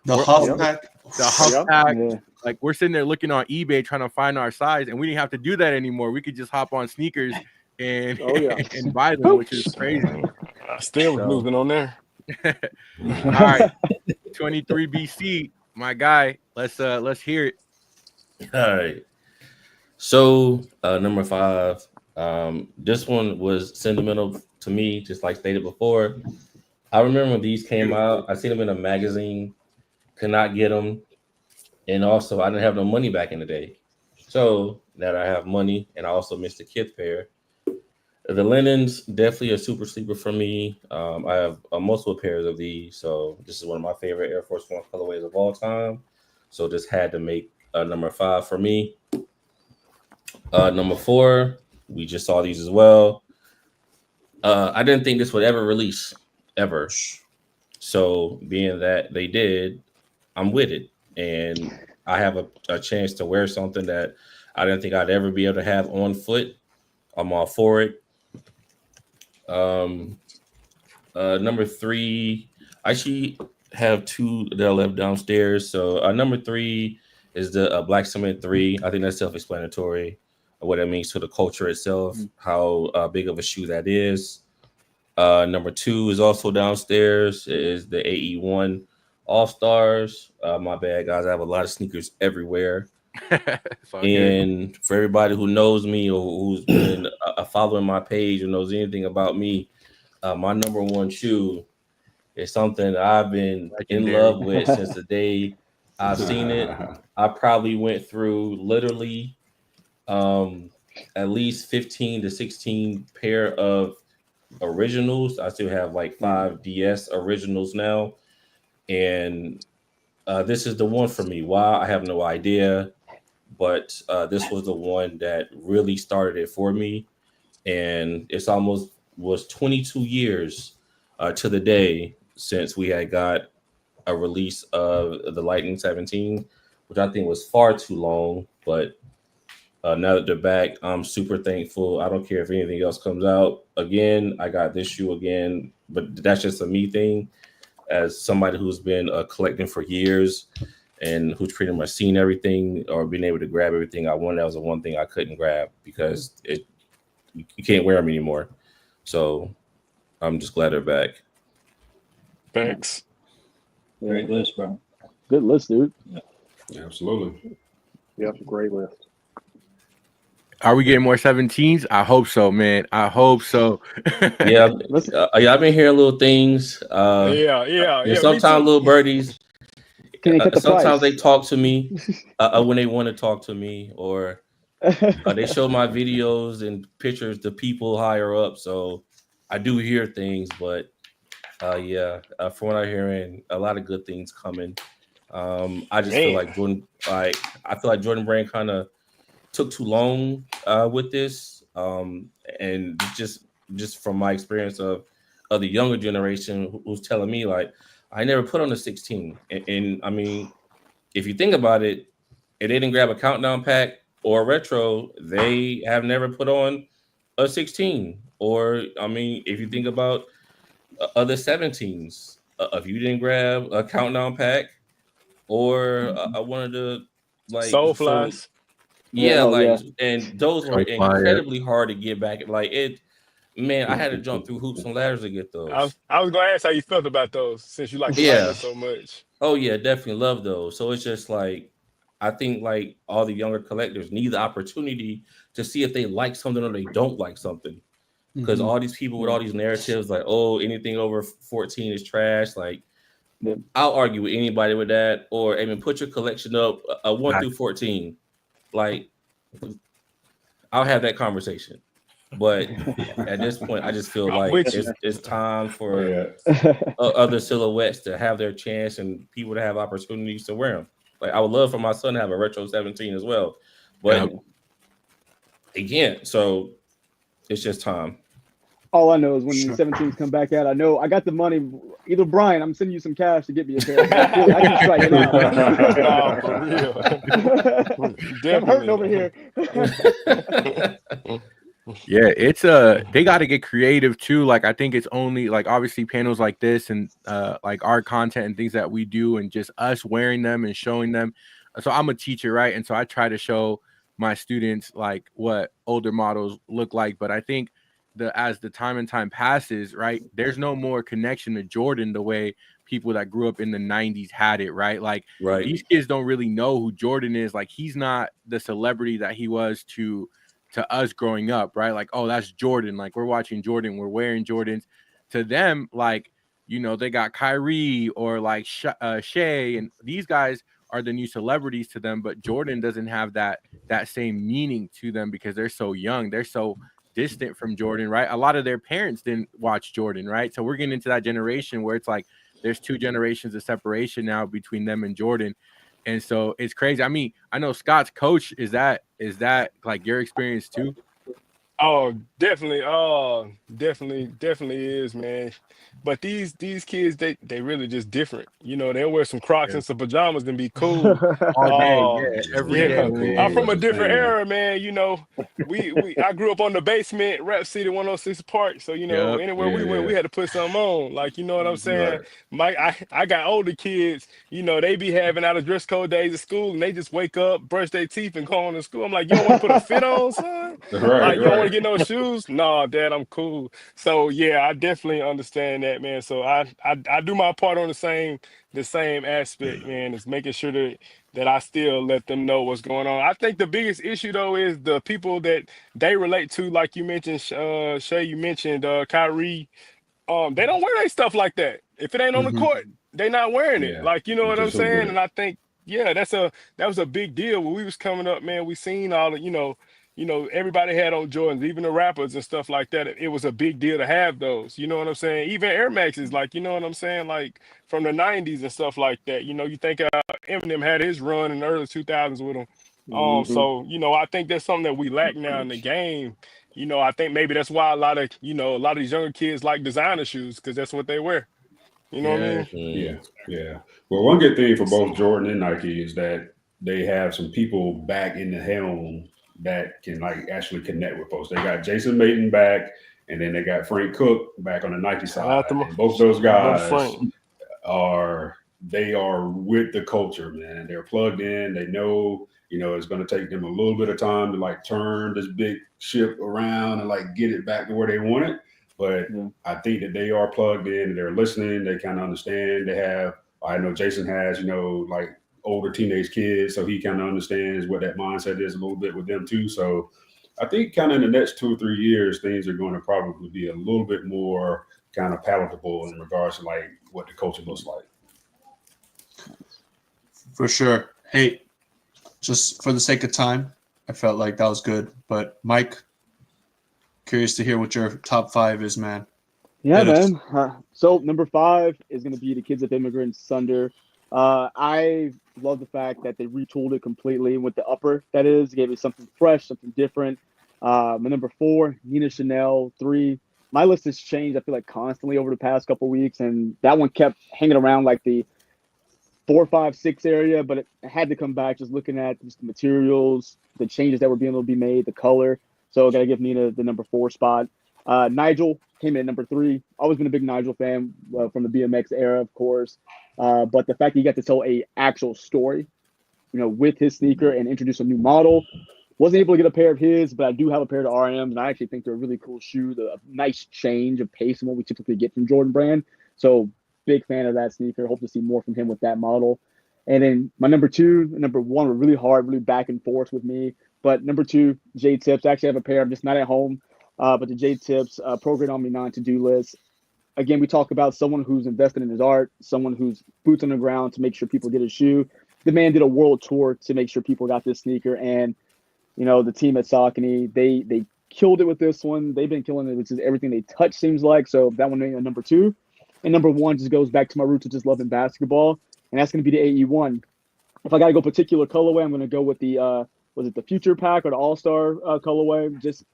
The Huff Pack. The Huff Pack. We're sitting there looking on eBay trying to find our size, and we didn't have to do that anymore. We could just hop on sneakers and and buy them, which is crazy. I still was moving on there. All right, 23 BC, my guy. Let's hear it. All right. So number 5. This one was sentimental to me, just like stated before. I remember when these came out. I seen them in a magazine, could not get them, and also I didn't have no money back in the day. So now that I have money, and I also missed the kid pair. The linens definitely a super sleeper for me. I have multiple pairs of these, so this is one of my favorite Air Force One colorways of all time. So this had to make number 5 for me. Number 4, we just saw these as well. I didn't think this would ever release, ever. So being that they did, I'm with it. And I have a chance to wear something that I didn't think I'd ever be able to have on foot. I'm all for it. Number 3, I actually have 2 that I left downstairs. So number 3 is the Black Cement 3. I think that's self-explanatory. What it means to the culture itself, how big of a shoe that is. Number 2 is also downstairs. It is the AE1 All-Stars. My bad, guys. I have a lot of sneakers everywhere. And for everybody who knows me or who's been following my page or knows anything about me, my number 1 shoe is something I've been in love with since the day I've seen it. I probably went through literally at least 15 to 16 pair of originals. I still have 5 DS originals now. And this is the one for me. Why? I have no idea. but this was the one that really started it for me. And it's almost was 22 years to the day since we had got a release of the Lightning 17, which I think was far too long. But now that they're back, I'm super thankful. I don't care if anything else comes out again. I got this shoe again, but that's just a me thing. As somebody who's been collecting for years and who's pretty much seen everything or been able to grab everything I wanted, that was the one thing I couldn't grab because you can't wear them anymore. So I'm just glad they're back. Thanks. Great list, bro. Good list, dude. Yeah, absolutely. Yep, great list. Are we getting more 17s? I hope so, man. I hope so. Yeah, I've been hearing little things. Yeah. Sometimes little birdies. Can they cut the sometimes price? they talk to me when they want to talk to me, or they show my videos and pictures to people higher up. So I do hear things, but from what I'm hearing, a lot of good things coming. I just feel like Jordan. I feel like Jordan Brand kind of took too long with this, and just from my experience of the younger generation who's telling me like I never put on a 16, and I mean, if you think about it, if they didn't grab a countdown pack or a retro, they have never put on a 16. Or I mean, if you think about other 17s, if you didn't grab a countdown pack or one of the like Soul Flies. And those were incredibly hard to get back. Like it, man, I had to jump through hoops and ladders to get those. I was gonna ask how you felt about those since you like so much. Oh yeah, definitely love those. So it's just like I think like all the younger collectors need the opportunity to see if they like something or they don't like something. Because all these people with all these narratives like, oh, anything over 14 is trash. Like I'll argue with anybody with that, or even put your collection up 1 through 14. Like I'll have that conversation. But at this point, I just feel like it's time for other silhouettes to have their chance and people to have opportunities to wear them. Like I would love for my son to have a retro 17 as well, but again, so it's just time. All I know is when the 17s come back out, I know I got the money. Either Brian, I'm sending you some cash to get me a pair. I can strike it out. For real. I'm hurting over here. Yeah, it's they got to get creative too. Like I think it's only like obviously panels like this and like our content and things that we do and just us wearing them and showing them. So I'm a teacher, right? And so I try to show my students like what older models look like. But I think as the time passes, right, there's no more connection to Jordan the way people that grew up in the 90s had it, right? Like these kids don't really know who Jordan is. Like he's not the celebrity that he was to us growing up, right? Like, oh, that's Jordan. Like we're watching Jordan, we're wearing Jordans. To them, like, you know, they got Kyrie or like Shea, and these guys are the new celebrities to them, but Jordan doesn't have that same meaning to them because they're so young. They're so distant from Jordan, right? A lot of their parents didn't watch Jordan, right? So we're getting into that generation where it's like there's 2 generations of separation now between them and Jordan. And so it's crazy. I mean, I know Scott's coach, is that like your experience too? Oh, definitely. Oh, definitely is, man. But these kids, they really just different. You know, they'll wear some Crocs and some pajamas and be cool. All day, every day. I'm from a different era, man. You know, I grew up on the basement, Rap City 106 Park. So, you know, anywhere we went, we had to put something on. Like, you know what I'm saying? I got older kids, you know, they be having out of dress code days at school and they just wake up, brush their teeth and go on to school. I'm like, you don't want to put a fit on, son? You don't want to get no shoes? No, Dad, I'm cool. So yeah, I definitely understand that, man. So I do my part on the same aspect, man, is making sure that I still let them know what's going on. I think the biggest issue though is the people that they relate to, like you mentioned, Shay, you mentioned Kyrie. They don't wear their stuff like that. If it ain't on the court, they not wearing it. Like, you know what I'm saying? And I think, that was a big deal when we was coming up, man. We seen all the, you know, everybody had on Jordans, even the rappers and stuff like that. It was a big deal to have those. You know what I'm saying? Even Air Maxes, like, you know what I'm saying? Like from the 90s and stuff like that. You know, you think Eminem had his run in the early 2000s with them. So, I think that's something that we lack now in the game. I think maybe that's why a lot of these younger kids like designer shoes because that's what they wear. You know what I mean? Yeah. Well, one good thing for both Jordan and Nike is that they have some people back in the helm that can actually connect with folks. They got Jason Mayton back, and then they got Frank Cook back on the Nike side. And both those guys are with the culture, man. They're plugged in. They know, it's going to take them a little bit of time to turn this big ship around and get it back to where they want it. But I think that they are plugged in. They're listening. They kind of understand. I know Jason has, older teenage kids, so he kind of understands what that mindset is a little bit with them too. So I think kind of in the next 2 or 3 years, things are going to probably be a little bit more kind of palatable in regards to what the culture looks like. For sure. Hey, just for the sake of time, I felt like that was good. But Mike, curious to hear what your top 5 is, man. Yeah, man. So number 5 is going to be the Kids of Immigrants Sunder. I love the fact that they retooled it completely with the upper. That is, gave it something fresh, something different. My number 4, Nina Chanel. 3. My list has changed, I feel like, constantly over the past couple of weeks, and that one kept hanging around the 4, 5, 6 area, but it had to come back just looking at just the materials, the changes that were being able to be made, the color. So I got to give Nina the number 4 spot. Nigel came in at number 3. Always been a big Nigel fan from the BMX era, of course. But the fact that he got to tell a actual story, with his sneaker and introduce a new model. Wasn't able to get a pair of his, but I do have a pair of RMs, and I actually think they're a really cool shoe. A nice change of pace from what we typically get from Jordan Brand. So big fan of that sneaker. Hope to see more from him with that model. And then my number 2 and number 1 were really hard, really back and forth with me. But number 2, J Tips. I actually have a pair. I'm just not at home. But the J Tips program on me non-to-do list. Again, we talk about someone who's invested in his art, someone who's boots on the ground to make sure people get a shoe. The man did a world tour to make sure people got this sneaker. And, the team at Saucony, they killed it with this one. They've been killing it with just everything they touch, seems like. So that one made a number 2. And number 1 just goes back to my roots of just loving basketball. And that's going to be the AE1. If I got to go particular colorway, I'm going to go with the, was it the Future Pack or the All-Star colorway? Just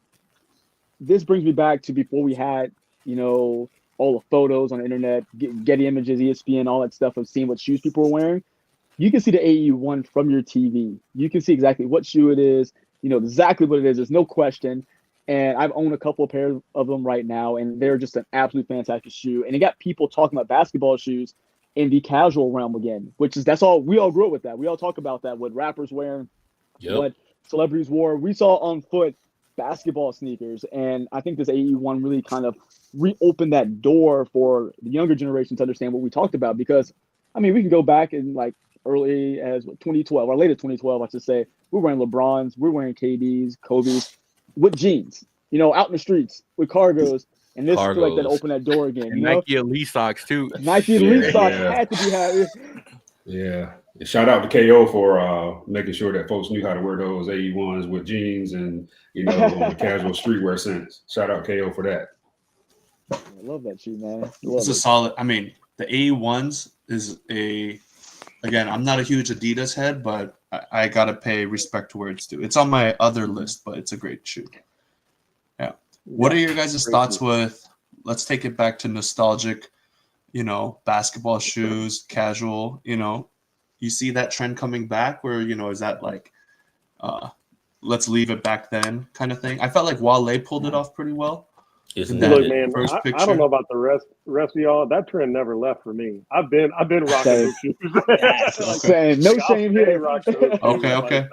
this brings me back to before we had, all the photos on the internet, Getty Images, ESPN, all that stuff of seeing what shoes people were wearing. You can see the AE1 from your TV. You can see exactly what shoe it is, exactly what it is. There's no question. And I've owned a couple of pairs of them right now, and they're just an absolute fantastic shoe. And you got people talking about basketball shoes in the casual realm again, that's all. We all grew up with that. We all talk about that, what rappers wearing, what celebrities wore. We saw on foot basketball sneakers, and I think this AE1 really kind of reopened that door for the younger generation to understand what we talked about. Because, we can go back in early as 2012, or later 2012, I should say. We're wearing LeBrons, we're wearing KDs, Kobe's, with jeans, out in the streets with cargos. And this feel like that opened that door again. And Nike Elite socks too. Nike Elite socks had to be had. Yeah. Shout out to KO for making sure that folks knew how to wear those AE1s with jeans and on the casual streetwear sense. Shout out KO for that. I love that shoe, man. It's a solid. The AE1s is again, I'm not a huge Adidas head, but I gotta pay respect to where it's due. It's on my other list, but it's a great shoe. Yeah. What are your guys' thoughts with? Let's take it back to nostalgic, basketball shoes, casual. You see that trend coming back, where is that let's leave it back then kind of thing? I felt like Wale pulled it off pretty well. Look, man, I don't know about the rest of y'all. That trend never left for me. I've been rocking those shoes. No shame here. Okay.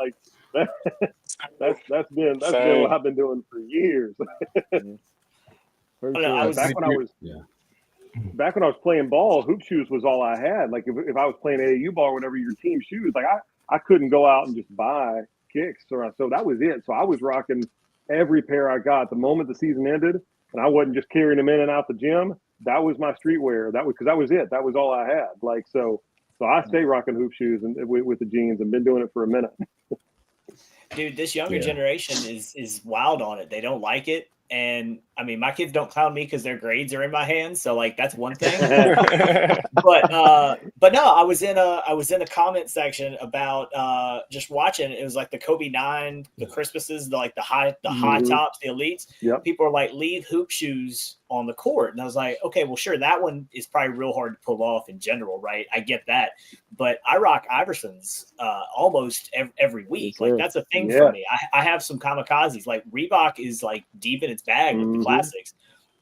That's been what I've been doing for years. Back when I was playing ball, hoop shoes was all I had. If I was playing AAU ball or whatever, your team shoes, I couldn't go out and just buy kicks. So that was it. So I was rocking every pair I got. The moment the season ended, and I wasn't just carrying them in and out the gym, that was my streetwear. That was it. That was all I had. So I stay rocking hoop shoes and with the jeans, and been doing it for a minute. Dude, this younger generation is wild on it. They don't like it. And I mean, my kids don't clown me because their grades are in my hands, so like that's one thing. but no, I was in a comment section about just watching. It was like the Kobe 9, the Christmases, the high tops, the elites. Yep. People are like, leave hoop shoes on the court, and I was like, okay, well, sure, that one is probably real hard to pull off in general, right? I get that, but I rock Iversons almost every week. Like that's a thing for me. I have some kamikazes. Like Reebok is like deep in its bag with the classics,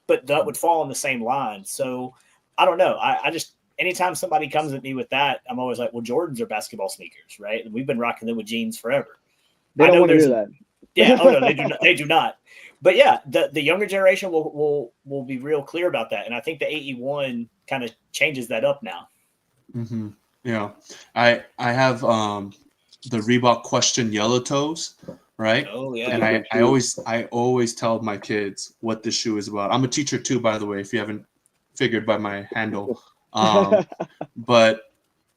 but that would fall in the same line. So I don't know. I just anytime somebody comes at me with that, I'm always like, well, Jordans are basketball sneakers, right? And we've been rocking them with jeans forever. They don't want to hear that. Yeah, oh no, they do not. They do not. But yeah, the younger generation will be real clear about that, and I think the AE1 kind of changes that up now. Mm-hmm. Yeah, I have the Reebok Question Yellow Toes, right? Oh yeah, and I always tell my kids what this shoe is about. I'm a teacher too, by the way, if you haven't figured by my handle. But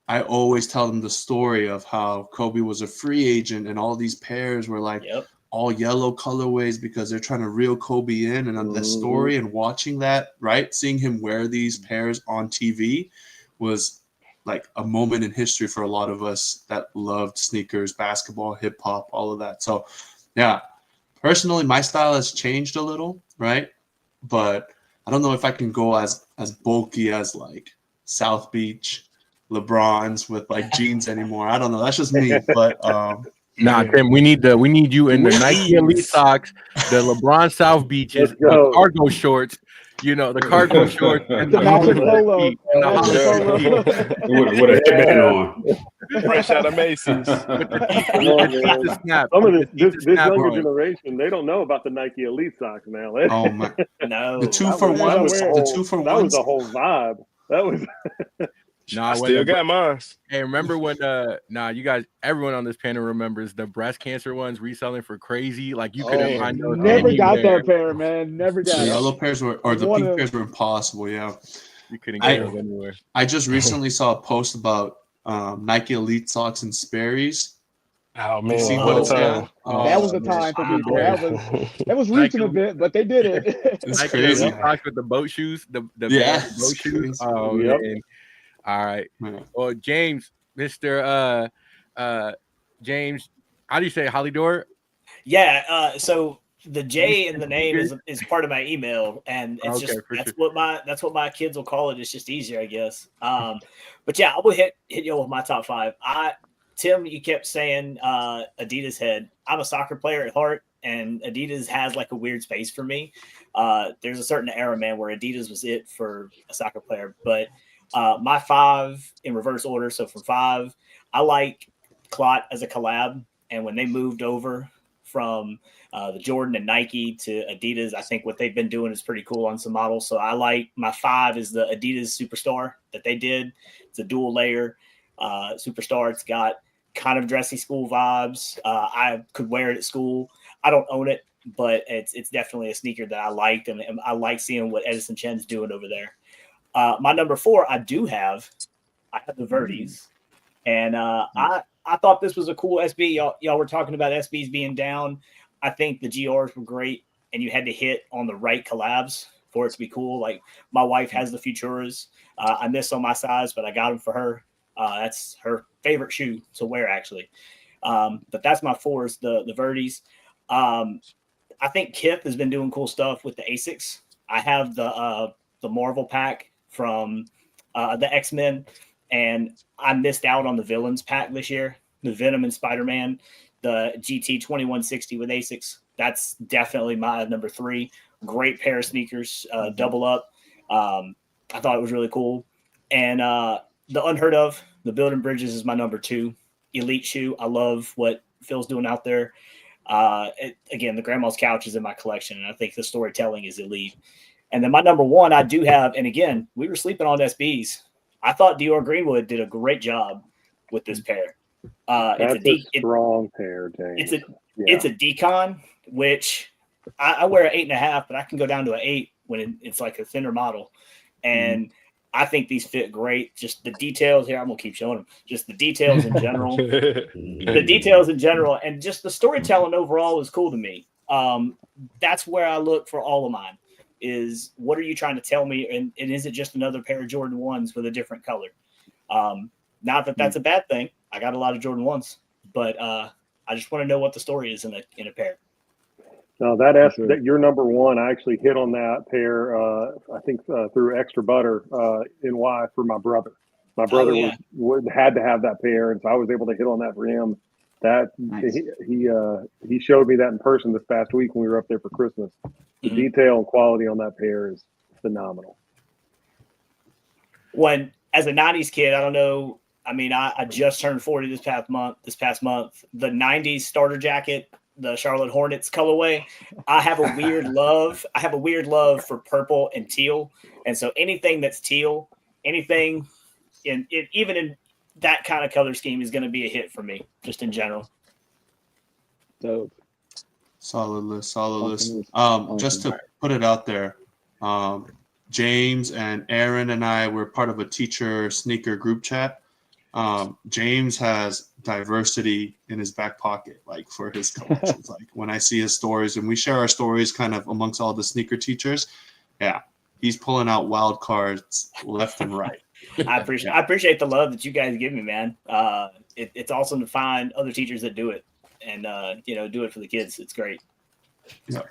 I always tell them the story of how Kobe was a free agent and all these pairs were like all yellow colorways because they're trying to reel Kobe in. And on the story and watching that, right, seeing him wear these pairs on TV was like a moment in history for a lot of us that loved sneakers, basketball, hip hop, all of that. So yeah, personally, my style has changed a little, right? But I don't know if I can go as bulky as like South Beach LeBrons with like jeans anymore. I don't know. That's just me. But nah, Tim, we need you in the Nike Elite socks, the LeBron South Beaches, the cargo shorts. You know, the cargo shorts and the polo. With a headband on. Fresh out of Macy's. Some of this younger generation, they don't know about the Nike Elite socks now. Oh my! No, the 2-for-1 was the 2-for-1. That was the whole vibe. That was. I still got mine. Hey, remember when you guys, everyone on this panel remembers the breast cancer ones reselling for crazy. Like you couldn't find those. Never got that pair, man. Never got the yellow pairs the pink pairs were impossible. Yeah, you couldn't get those anywhere. I just recently saw a post about Nike Elite socks and Sperry's. Oh man, that was the time for people. That was reaching a bit, but they did it. It's crazy. Socks with the boat shoes, the boat shoes. Oh man. All right. Well, James, Mr. James, how do you say Holidor? Yeah. So the J in the name is part of my email, and it's what my kids will call it. It's just easier, I guess. But yeah, I will hit you with my top 5. Tim, you kept saying Adidas head. I'm a soccer player at heart, and Adidas has like a weird space for me. There's a certain era, man, where Adidas was it for a soccer player, but. My 5 in reverse order. So from 5, I like Clot as a collab. And when they moved over from the Jordan and Nike to Adidas, I think what they've been doing is pretty cool on some models. So I like my 5 is the Adidas Superstar that they did. It's a dual layer Superstar. It's got kind of dressy school vibes. I could wear it at school. I don't own it, but it's definitely a sneaker that I liked. And I like seeing what Edison Chen's doing over there. My number 4, I have the Verdes, and I thought this was a cool SB. Y'all were talking about SBs being down. I think the GRs were great, and you had to hit on the right collabs for it to be cool. Like my wife has the Futuras. I miss on my size, but I got them for her. That's her favorite shoe to wear, actually. But that's my 4 is the Verdes. I think Kip has been doing cool stuff with the Asics. I have the Marvel pack from the X-Men, and I missed out on the Villains pack this year, the Venom and Spider-Man, the GT 2160 with Asics. That's definitely my number 3. Great pair of sneakers, double up. I thought it was really cool. And the Unheard Of, the Building Bridges is my number 2. Elite shoe. I love what Phil's doing out there. Again, the Grandma's Couch is in my collection, and I think the storytelling is elite. And then my number 1, I do have, and again, we were sleeping on SBs. I thought Dior Greenwood did a great job with this pair. It's a strong pair, James. It's a Decon, which I wear an 8.5, but I can go down to an 8 when it's like a thinner model. And I think these fit great. Just the details here, I'm gonna keep showing them. Just the details in general, and just the storytelling overall is cool to me. That's where I look for all of mine. Is what are you trying to tell me? And is it just another pair of Jordan 1s with a different color? Not that that's a bad thing. I got a lot of Jordan 1s, but I just want to know what the story is in a pair. No, that you're number one. I actually hit on that pair. I think through Extra Butter NY for my brother. My brother had to have that pair, and so I was able to hit on that for him. That he showed me that in person this past week when we were up there for Christmas. The detail and quality on that pair is phenomenal. When as a '90s kid, I don't know. I mean, I just turned 40 this past month. The '90s starter jacket, the Charlotte Hornets colorway. I have a weird love. I have a weird love for purple and teal, and so anything that's teal, anything even in that kind of color scheme is going to be a hit for me, just in general. Dope. Solid list. Just to put it out there, James and Aaron and I were part of a teacher sneaker group chat. James has diversity in his back pocket, like for his collections. Like when I see his stories, and we share our stories kind of amongst all the sneaker teachers. Yeah, he's pulling out wild cards left and right. I appreciate the love that you guys give me, man. It's awesome to find other teachers that do it and do it for the kids. It's great. Yeah.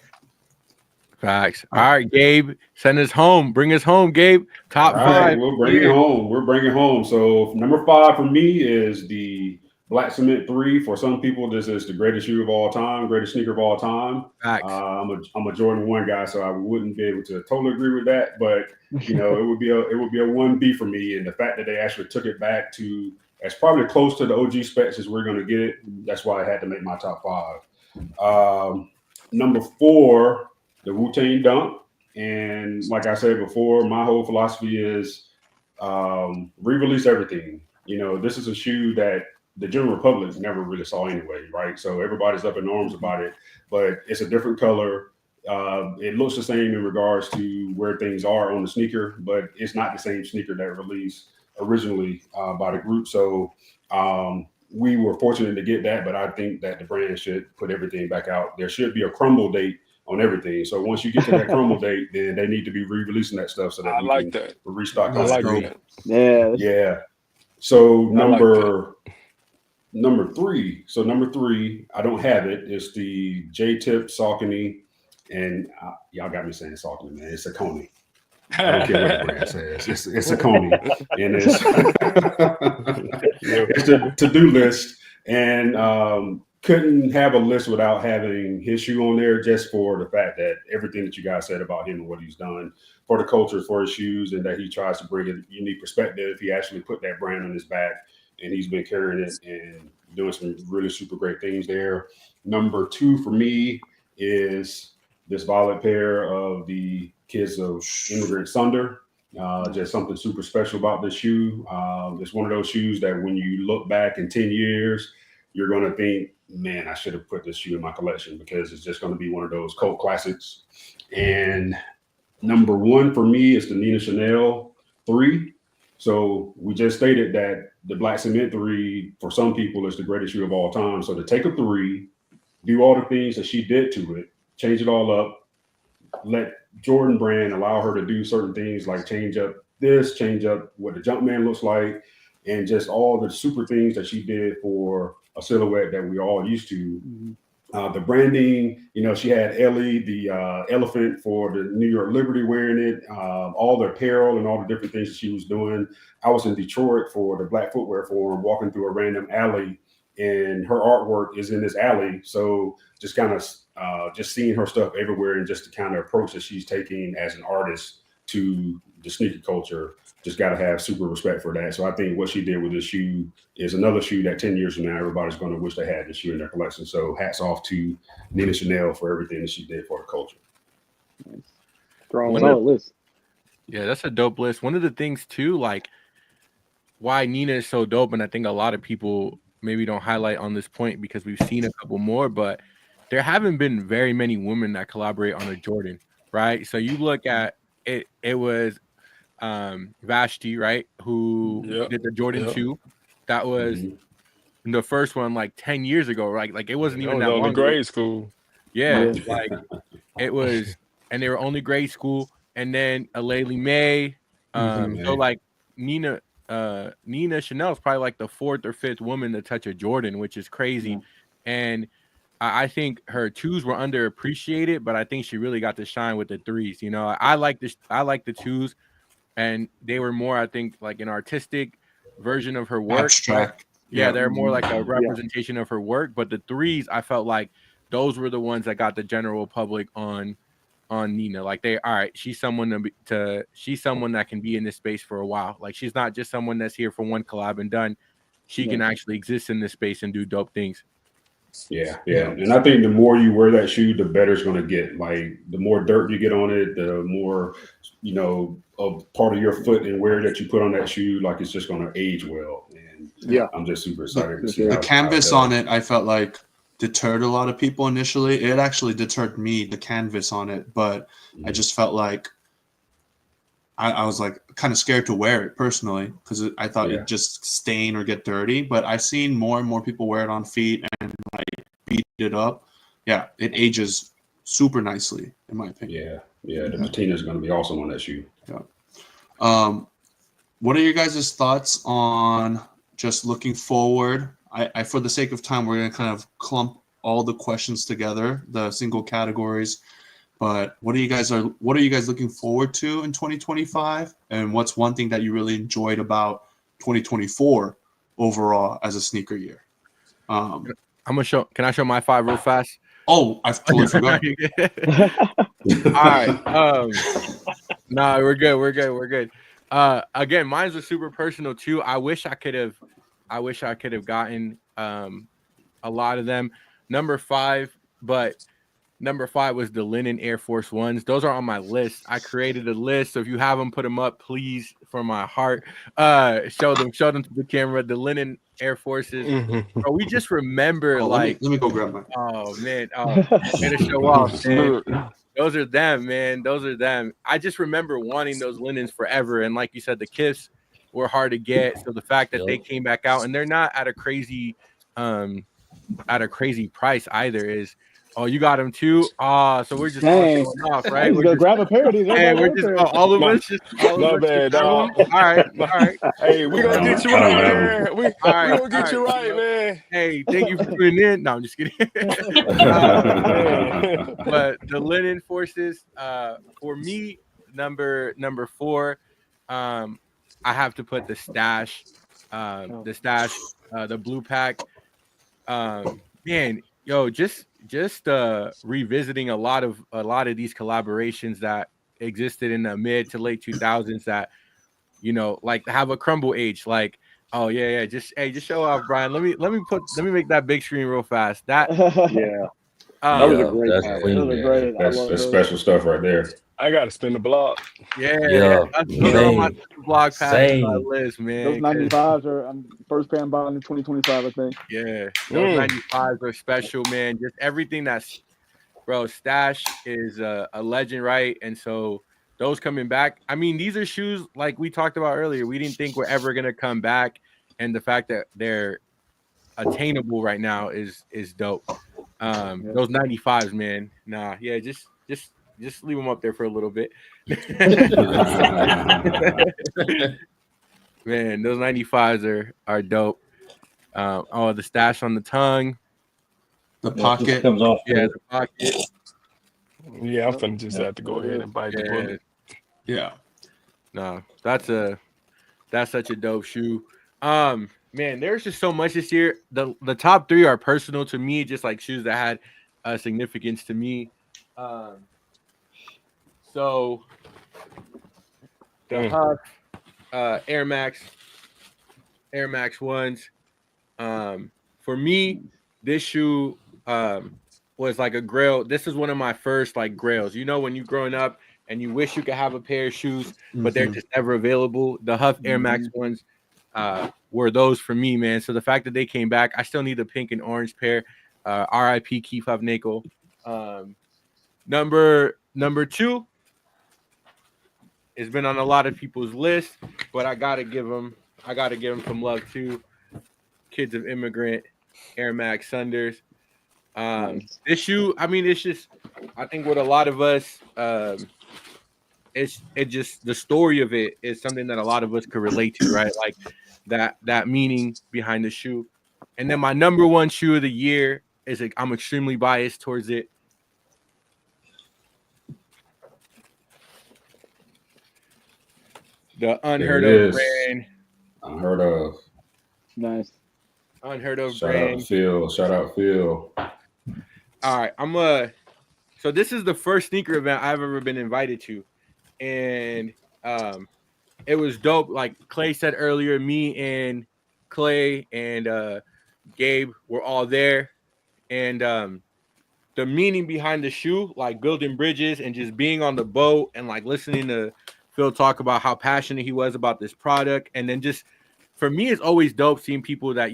Facts. All right, Gabe, send us home. Bring us home, Gabe. Top five. We'll bring it home. We're bringing home. So number 5 for me is the Black Cement 3. For some people, this is the greatest shoe of all time, greatest sneaker of all time. Facts. I'm a Jordan 1 guy, so I wouldn't be able to totally agree with that. But it would be a 1B for me. And the fact that they actually took it back to as probably close to the OG specs as we're going to get it. That's why I had to make my top 5. Number 4. The Wu-Tang Dunk. And like I said before, my whole philosophy is re-release everything. This is a shoe that the general public never really saw anyway, right? So everybody's up in arms about it, but it's a different color. It looks the same in regards to where things are on the sneaker, but it's not the same sneaker that released originally by the group. So we were fortunate to get that, but I think that the brand should put everything back out. There should be a crumble date on everything. So once you get to that crumble date, then they need to be re-releasing that stuff so that we can restock. I like that. Yeah. So number 3. So number 3, I don't have it. It's the J-Tip Saucony, and y'all got me saying Saucony, man. It's a Coney. I don't care what the brand says. It's a Coney, and it's the to-do list, and couldn't have a list without having his shoe on there, just for the fact that everything that you guys said about him and what he's done for the culture, for his shoes, and that he tries to bring a unique perspective. He actually put that brand on his back, and he's been carrying it and doing some really super great things there. Number 2 for me is this violet pair of the Kids of Immigrant Thunder. Just something super special about this shoe. It's one of those shoes that when you look back in 10 years, you're going to think, man, I should have put this shoe in my collection, because it's just going to be one of those cult classics. And number 1 for me is the Nina Chanel 3. So we just stated that the Black Cement 3, for some people, is the greatest shoe of all time. So to take a 3, do all the things that she did to it, change it all up, let Jordan Brand allow her to do certain things like change up what the Jumpman looks like, and just all the super things that she did for a silhouette that we all used to. The branding, she had Ellie, the elephant for the New York Liberty wearing it, all the apparel and all the different things that she was doing. I was in Detroit for the Black Footwear Forum, walking through a random alley, and her artwork is in this alley. So just kind of just seeing her stuff everywhere, and just the kind of approach that she's taking as an artist to the sneaker culture, just got to have super respect for that. So I think what she did with this shoe is another shoe that 10 years from now, everybody's going to wish they had this shoe in their collection. So hats off to Nina Chanel for everything that she did for the culture. Strong list. Yeah, that's a dope list. One of the things too, like why Nina is so dope, and I think a lot of people maybe don't highlight on this point because we've seen a couple more, but there haven't been very many women that collaborate on a Jordan, right? So you look at it, it was Vashti, right, who did the Jordan 2. That was the first one like 10 years ago, right? Like it wasn't even that long grade school. Yeah, like it was, and they were only grade school, and then Laylee May. So like Nina Chanel is probably like the 4th or 5th woman to touch a Jordan, which is crazy. And I think her 2s were underappreciated, but I think she really got to shine with the 3s. You know, I like the 2s, and they were more, I think, like an artistic version of her work. Abstract. Yeah, they're more like a representation of her work. But the 3s, I felt like those were the ones that got the general public on Nina. Like she's someone she's someone that can be in this space for a while. Like she's not just someone that's here for one collab and done. She can actually exist in this space and do dope things. Yeah. And I think the more you wear that shoe, the better it's going to get. Like the more dirt you get on it, the more, you know, of part of your foot and wear that you put on that shoe, like it's just going to age well. And I'm just super excited to see the canvas on it. I felt like deterred a lot of people initially. It actually deterred me, the canvas on it, but I just felt like I was like kind of scared to wear it personally because I thought it'd just stain or get dirty. But I've seen more and more people wear it on feet and like beat it up. Yeah, it ages super nicely in my opinion. Yeah, the patina is going to be awesome on that shoe. Yeah. What are your guys' thoughts on just looking forward? I for the sake of time, we're going to kind of clump all the questions together, the single categories. But what are you guys looking forward to in 2025? And what's one thing that you really enjoyed about 2024 overall as a sneaker year? I'm gonna show. Can I show my 5 real fast? Oh, I totally forgot. All right. No, we're good. Again, mine's are super personal too. I wish I could have gotten a lot of them. Number 5 was the linen Air Force Ones. Those are on my list. I created a list. So if you have them, put them up, please, for my heart. Show them to the camera. The linen Air Forces. Bro, we just remember let me go grab mine. Oh man, gonna show off, man. Those are them, man. Those are them. I just remember wanting those linens forever. And like you said, the Kiths were hard to get. So the fact that they came back out and they're not at a crazy price either is, oh, you got them too? So we're just showing off, right? We're just grab a pair of these. Hey, we're just all of us just no bad, dog. All right. Hey, we're gonna get you right, man. We're gonna get you right, man. Hey, thank you for tuning in. No, I'm just kidding. But the linen Forces, for me, number 4, I have to put the stash, the blue pack. Man, yo, just revisiting a lot of these collaborations that existed in the mid to late 2000s that, you know, like have a crumble age. Like, oh yeah, just show off, Brian. Let me make that big screen real fast. That that was a great. That's special stuff right there. I gotta spin the block. Yeah. Those are on my blog pass list, man. Those 95s are first pair I'm buying in 2025, I think. Yeah, those 95s are special, man. Just everything that's, bro. Stash is a legend, right? And so those coming back. I mean, these are shoes like we talked about earlier. We didn't think we're ever gonna come back, and the fact that they're attainable right now is dope. Those 95s, man. Nah, yeah, just leave them up there for a little bit. Man, those 95s are dope. The stash on the tongue. The pocket comes off. Yeah, the pocket. Yeah, I'm finna just have to go ahead and bite the bullet. Yeah. No, that's such a dope shoe. Man, there's just so much this year. The top 3 are personal to me, just like shoes that had significance to me. So the Huff, Air Max 1s. For me, this shoe was like a grail. This is one of my first like grails. You know, when you're growing up and you wish you could have a pair of shoes, but they're just never available. The Huff Air Max 1s were those for me, man. So the fact that they came back, I still need the pink and orange pair. RIP Keith Huff-Nagel. Number 2. It's been on a lot of people's list, but I gotta give them some love too. Kids of Immigrant, Air Max Sunders. This shoe, I mean, it's just, I think with a lot of us, it just, the story of it is something that a lot of us could relate to, right? Like that meaning behind the shoe. And then my number one shoe of the year is, like, I'm extremely biased towards it. The Unheard of brand. Unheard of. Nice. Unheard of Shout brand. out Phil. Shout out Phil. All right, so this is the first sneaker event I've ever been invited to, and it was dope. Like Clay said earlier, me and Clay and Gabe were all there, and the meaning behind the shoe, like building bridges and just being on the boat and like listening to Phil talk about how passionate he was about this product, and then just for me, it's always dope seeing people that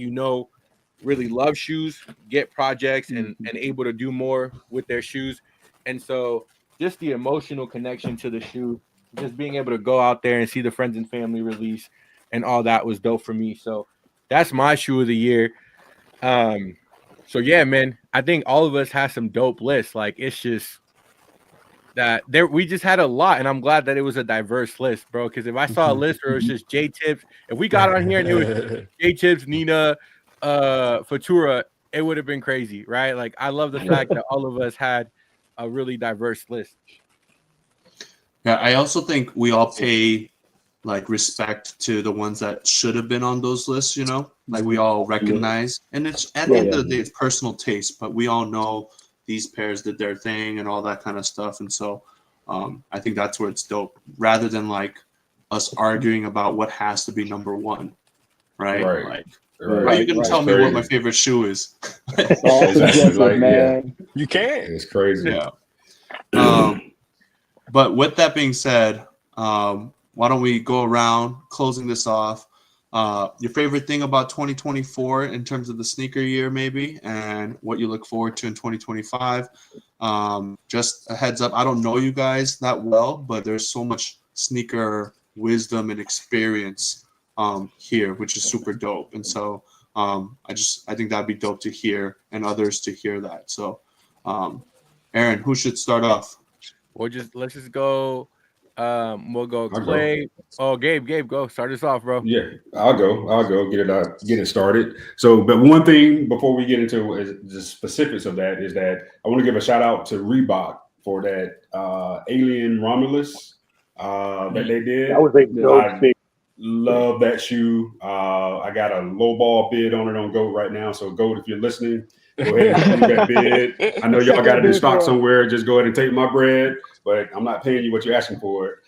really love shoes, get projects and able to do more with their shoes. And so just the emotional connection to the shoe, just being able to go out there and see the friends and family release and all that was dope for me. So that's my shoe of the year. So yeah, man, I think all of us have some dope lists. Like it's just that we just had a lot, and I'm glad that it was a diverse list, bro. Because if I saw a list where it was just J Tips, if we got on here and it was J Tips, Nina, Futura, it would have been crazy, right? Like I love the fact that all of us had a really diverse list. Yeah, I also think we all pay like respect to the ones that should have been on those lists, you know, like we all recognize, and it's at the end of the day, it's personal taste, but we all know these pairs did their thing and all that kind of stuff. And so I think that's where it's dope, rather than like us arguing about what has to be number one, right? Like, how you gonna tell me what my favorite shoe is? Like, man. You can. It's crazy. Yeah. But with that being said, why don't we go around closing this off? Your favorite thing about 2024 in terms of the sneaker year, maybe, and what you look forward to in 2025. Just a heads up, I don't know you guys that well, but there's so much sneaker wisdom and experience here, which is super dope. And so I think that'd be dope to hear and others to hear that. So Aaron, who should start off? Let's just go. We'll go Clay. Oh, Gabe, go start us off, bro. Yeah, I'll go get it started. So, but one thing before we get into the specifics of that is that I want to give a shout out to Reebok for that Alien Romulus that they did. That was a dope thing. Love that shoe. I got a low ball bid on it on GOAT right now. So GOAT, if you're listening, go ahead and do that bid. I know y'all got it in stock somewhere. Just go ahead and take my bread, but I'm not paying you what you're asking for it.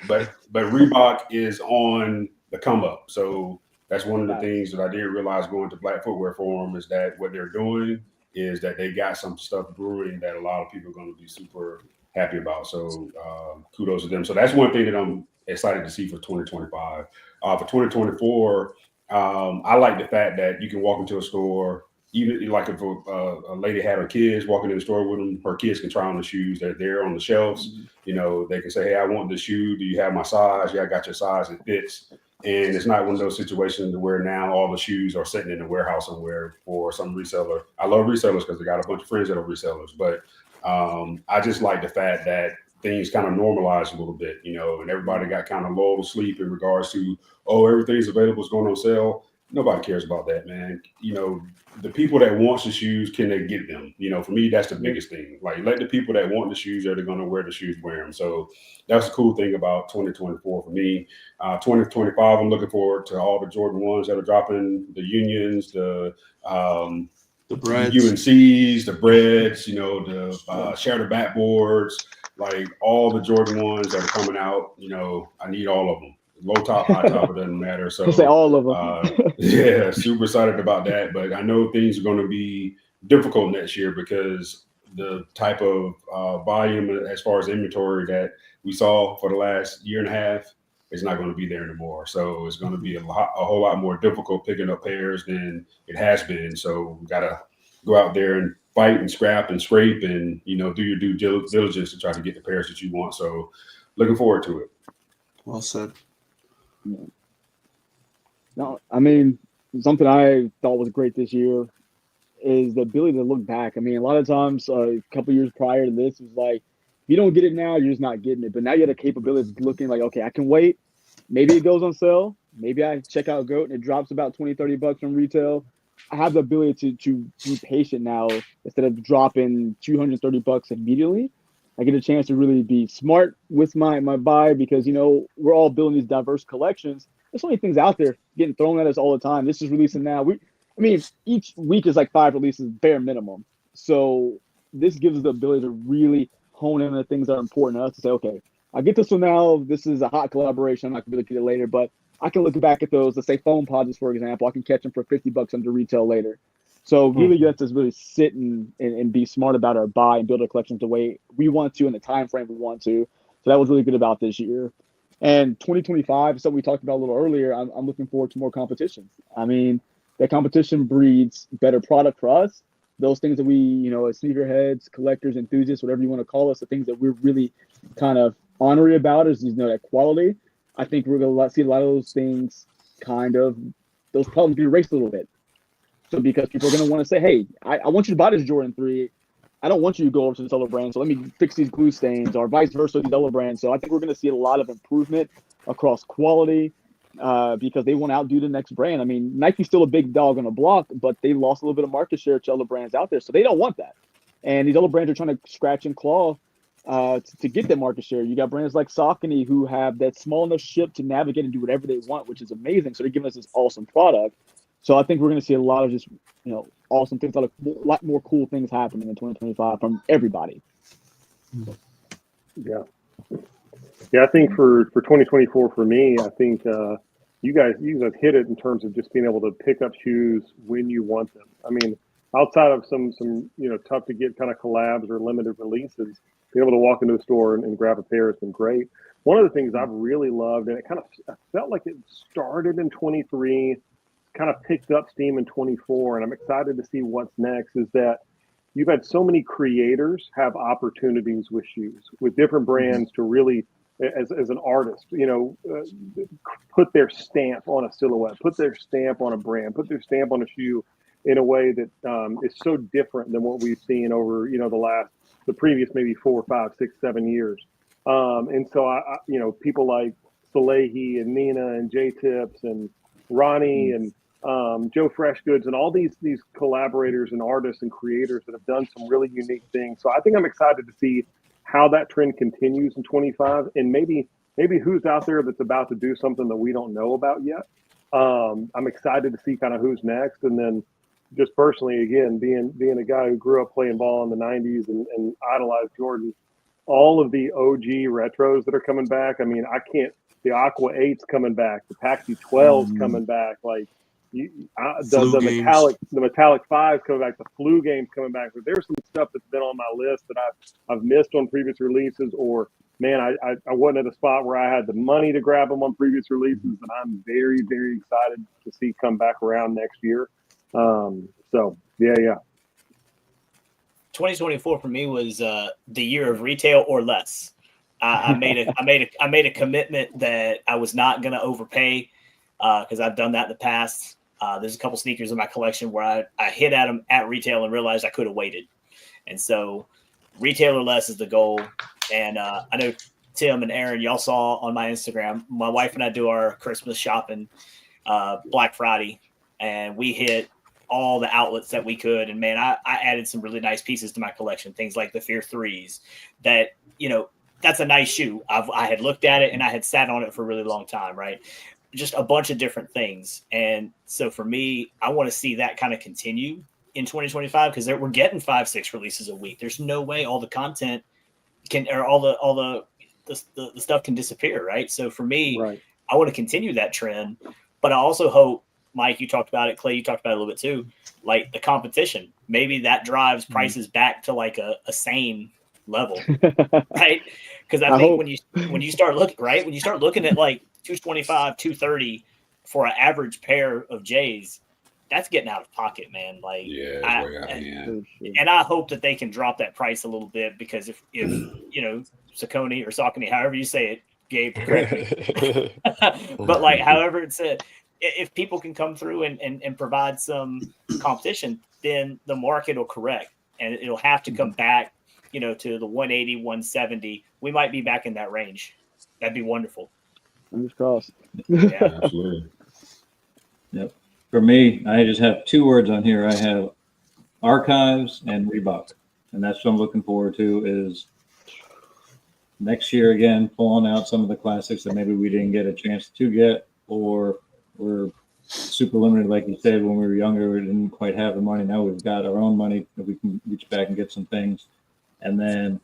But Reebok is on the come up. So that's one of the things that I didn't realize going to Black Footwear Forum is that what they're doing is that they got some stuff brewing that a lot of people are going to be super happy about. So kudos to them. So that's one thing that I'm excited to see for 2025. For 2024, I like the fact that you can walk into a store, even like if a lady had her kids walking in the store with them, her kids can try on the shoes. They're there on the shelves. You know, they can say, hey, I want this shoe. Do you have my size? Yeah, I got your size. It fits. And it's not one of those situations where now all the shoes are sitting in the warehouse somewhere for some reseller. I love resellers because I got a bunch of friends that are resellers. But I just like the fact that things kind of normalized a little bit, you know, and everybody got kind of lulled to sleep in regards to, oh, everything's available, it's going on sale. Nobody cares about that, man. You know, the people that want the shoes, can they get them? You know, for me, that's the biggest thing. Like, let the people that want the shoes, they're going to wear the shoes, wear them. So that's the cool thing about 2024 for me. 2025, I'm looking forward to all the Jordan 1s that are dropping, the Unions, the Breads, UNCs, the Breads, you know, the Shatter backboards, like all the Jordan 1s that are coming out. You know, I need all of them. Low top, high top, it doesn't matter. So say all of them. Yeah, super excited about that. But I know things are going to be difficult next year because the type of volume as far as inventory that we saw for the last year and a half is not going to be there anymore. So it's going to be a whole lot more difficult picking up pairs than it has been. So we got to go out there and fight and scrap and scrape and, you know, do your due diligence to try to get the pairs that you want. So looking forward to it. Well said. No, I mean, something I thought was great this year is the ability to look back. I mean, a lot of times, a couple years prior to this, it was like, if you don't get it now, you're just not getting it. But now you have the capability of looking like, okay, I can wait. Maybe it goes on sale. Maybe I check out GOAT and it drops about $20-$30 from retail. I have the ability to be patient now instead of dropping $230 immediately. I get a chance to really be smart with my buy because, you know, we're all building these diverse collections. There's so many things out there getting thrown at us all the time. This is releasing now. Each week is like 5 releases bare minimum. So this gives us the ability to really hone in on the things that are important to us to say, okay, I get this one now. This is a hot collaboration. I'm not going to get it later, but I can look back at those. Let's say foam pods, for example. I can catch them for $50 under retail later. So really lets us really sit and be smart about our buy and build our collections the way we want to in the time frame we want to. So that was really good about this year. And 2025, something we talked about a little earlier, I'm looking forward to more competition. I mean, that competition breeds better product for us. Those things that we, you know, as sneakerheads, collectors, enthusiasts, whatever you want to call us, the things that we're really kind of honorary about is, you know, that quality. I think we're going to see a lot of those things those problems be erased a little bit. So because people are going to want to say, hey, I want you to buy this Jordan 3. I don't want you to go over to this other brand. So let me fix these glue stains or vice versa, these other brands. So I think we're going to see a lot of improvement across quality because they want to outdo the next brand. I mean, Nike's still a big dog on the block, but they lost a little bit of market share to other brands out there. So they don't want that. And these other brands are trying to scratch and claw to get that market share. You got brands like Saucony who have that small enough ship to navigate and do whatever they want, which is amazing. So they're giving us this awesome product. So I think we're going to see a lot of just, you know, awesome things, a lot more cool things happening in 2025 from everybody. Yeah. I think for 2024 for me, I think you guys hit it in terms of just being able to pick up shoes when you want them. I mean, outside of some you know, tough to get kind of collabs or limited releases, being able to walk into a store and grab a pair has been great. One of the things I've really loved, and I felt like it started in 23, kind of picked up steam in 24, and I'm excited to see what's next, is that you've had so many creators have opportunities with shoes, with different brands to really, as an artist, you know, put their stamp on a silhouette, put their stamp on a brand, put their stamp on a shoe in a way that is so different than what we've seen over, you know, the previous maybe 4, 5, 6, 7 years. And so I you know, people like Salehi and Nina and J-Tips and Ronnie and Joe Freshgoods and all these collaborators and artists and creators that have done some really unique things. So I think I'm excited to see how that trend continues in 25 and maybe who's out there that's about to do something that we don't know about yet. I'm excited to see kind of who's next. And then just personally, again, being a guy who grew up playing ball in the 90s and idolized Jordan, all of the OG retros that are coming back. I mean, the Aqua 8's coming back, the Paxi 12's coming back, like the metallic 5's coming back, the Flu game's coming back. But there's some stuff that's been on my list that I've missed on previous releases, or man, I wasn't at a spot where I had the money to grab them on previous releases, and I'm very, very excited to see come back around next year. So yeah. 2024 for me was the year of retail or less. I made a commitment that I was not going to overpay because I've done that in the past. There's a couple sneakers in my collection where I hit at them at retail and realized I could have waited. And so retail or less is the goal. And I know Tim and Aaron, y'all saw on my Instagram, my wife and I do our Christmas shopping Black Friday, and we hit all the outlets that we could. And man, I added some really nice pieces to my collection, things like the Fear 3s that, you know, that's a nice shoe. I had looked at it and I had sat on it for a really long time, right? Just a bunch of different things. And so for me, I want to see that kind of continue in 2025 because we're getting 5-6 releases a week. There's no way all the content all the stuff can disappear, right? So for me, right, I want to continue that trend, but I also hope, Mike, you talked about it, Clay, you talked about it a little bit too, like the competition. Maybe that drives prices back to like a sane level, right? Because I think when you start looking at like $225, $230 for an average pair of J's, that's getting out of pocket, man. Like, and I hope that they can drop that price a little bit because if you know, Saucony or Saucony, however you say it, Gabe, correct me. But like, however it's said, if people can come through and provide some competition, then the market will correct and it'll have to come back, you know, to the 180, 170. We might be back in that range. That'd be wonderful. Fingers crossed. Yeah. Absolutely. Yep. For me, I just have 2 words on here. I have archives and Reebok, and that's what I'm looking forward to. Is next year again pulling out some of the classics that maybe we didn't get a chance to get, or we're super limited, like you said, when we were younger, we didn't quite have the money. Now we've got our own money that we can reach back and get some things. And then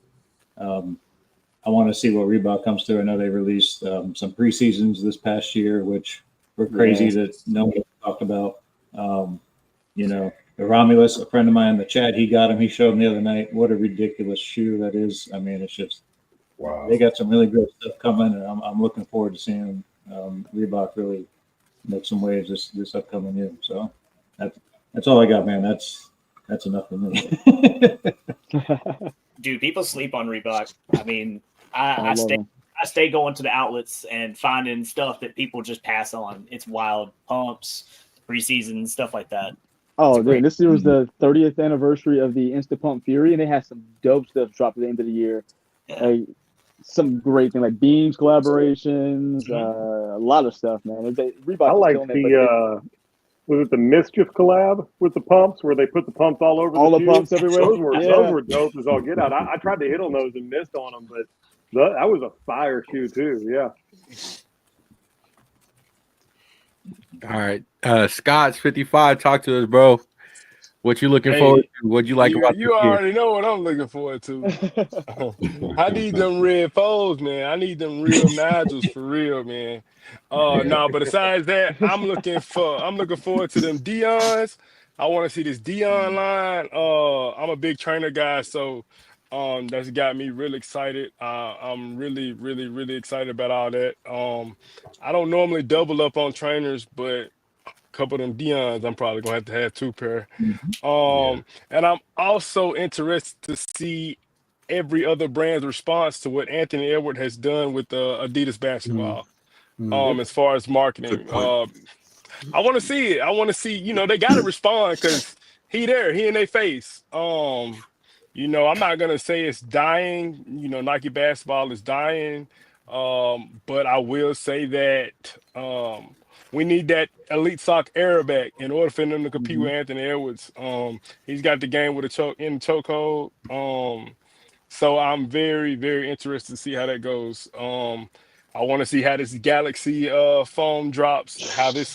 I want to see what Reebok comes through. I know they released some preseasons this past year, which were crazy that no one talked about. You know, the Romulus, a friend of mine in the chat, he got him. He showed him the other night. What a ridiculous shoe that is. I mean, it's just, wow. They got some really good stuff coming, and I'm looking forward to seeing Reebok really make some waves this upcoming year. So that's all I got, man. That's enough for me. Dude, people sleep on Reebok. I mean, I stay going to the outlets and finding stuff that people just pass on. It's wild. Pumps, preseason, stuff like that. Oh, dude, this year was the 30th anniversary of the Insta Pump Fury, and they had some dope stuff dropped at the end of the year. Yeah. Like, some great thing, like Beams collaborations, a lot of stuff, man. Reebok I like the was it the Mischief collab with the pumps, where they put the pumps all over all the shoes? pumps everywhere. Those were dope as all get out. I tried to hit on those and missed on them, but that was a fire shoe too. Yeah. All right, Scott's 55. Talk to us, bro. What you looking forward to? What you like about you already know what I'm looking forward to. I need them red foes, man. I need them real Nigels for real, man. No, but besides that, I'm looking forward to them Deions. I want to see this Deion line. I'm a big trainer guy, so that's got me really excited. I'm really, really, really excited about all that. I don't normally double up on trainers, but couple of them Deions, I'm probably gonna have 2 pair. And I'm also interested to see every other brand's response to what Anthony Edwards has done with Adidas basketball. As far as marketing, I want to see it. I want to see, you know, they got to respond because he in their face. You know, I'm not gonna say it's dying. You know, Nike basketball is dying, but I will say that we need that elite sock era back in order for them to compete with Anthony Edwards. He's got the game with a chokehold. So I'm very, very interested to see how that goes. I want to see how this Galaxy foam drops, how this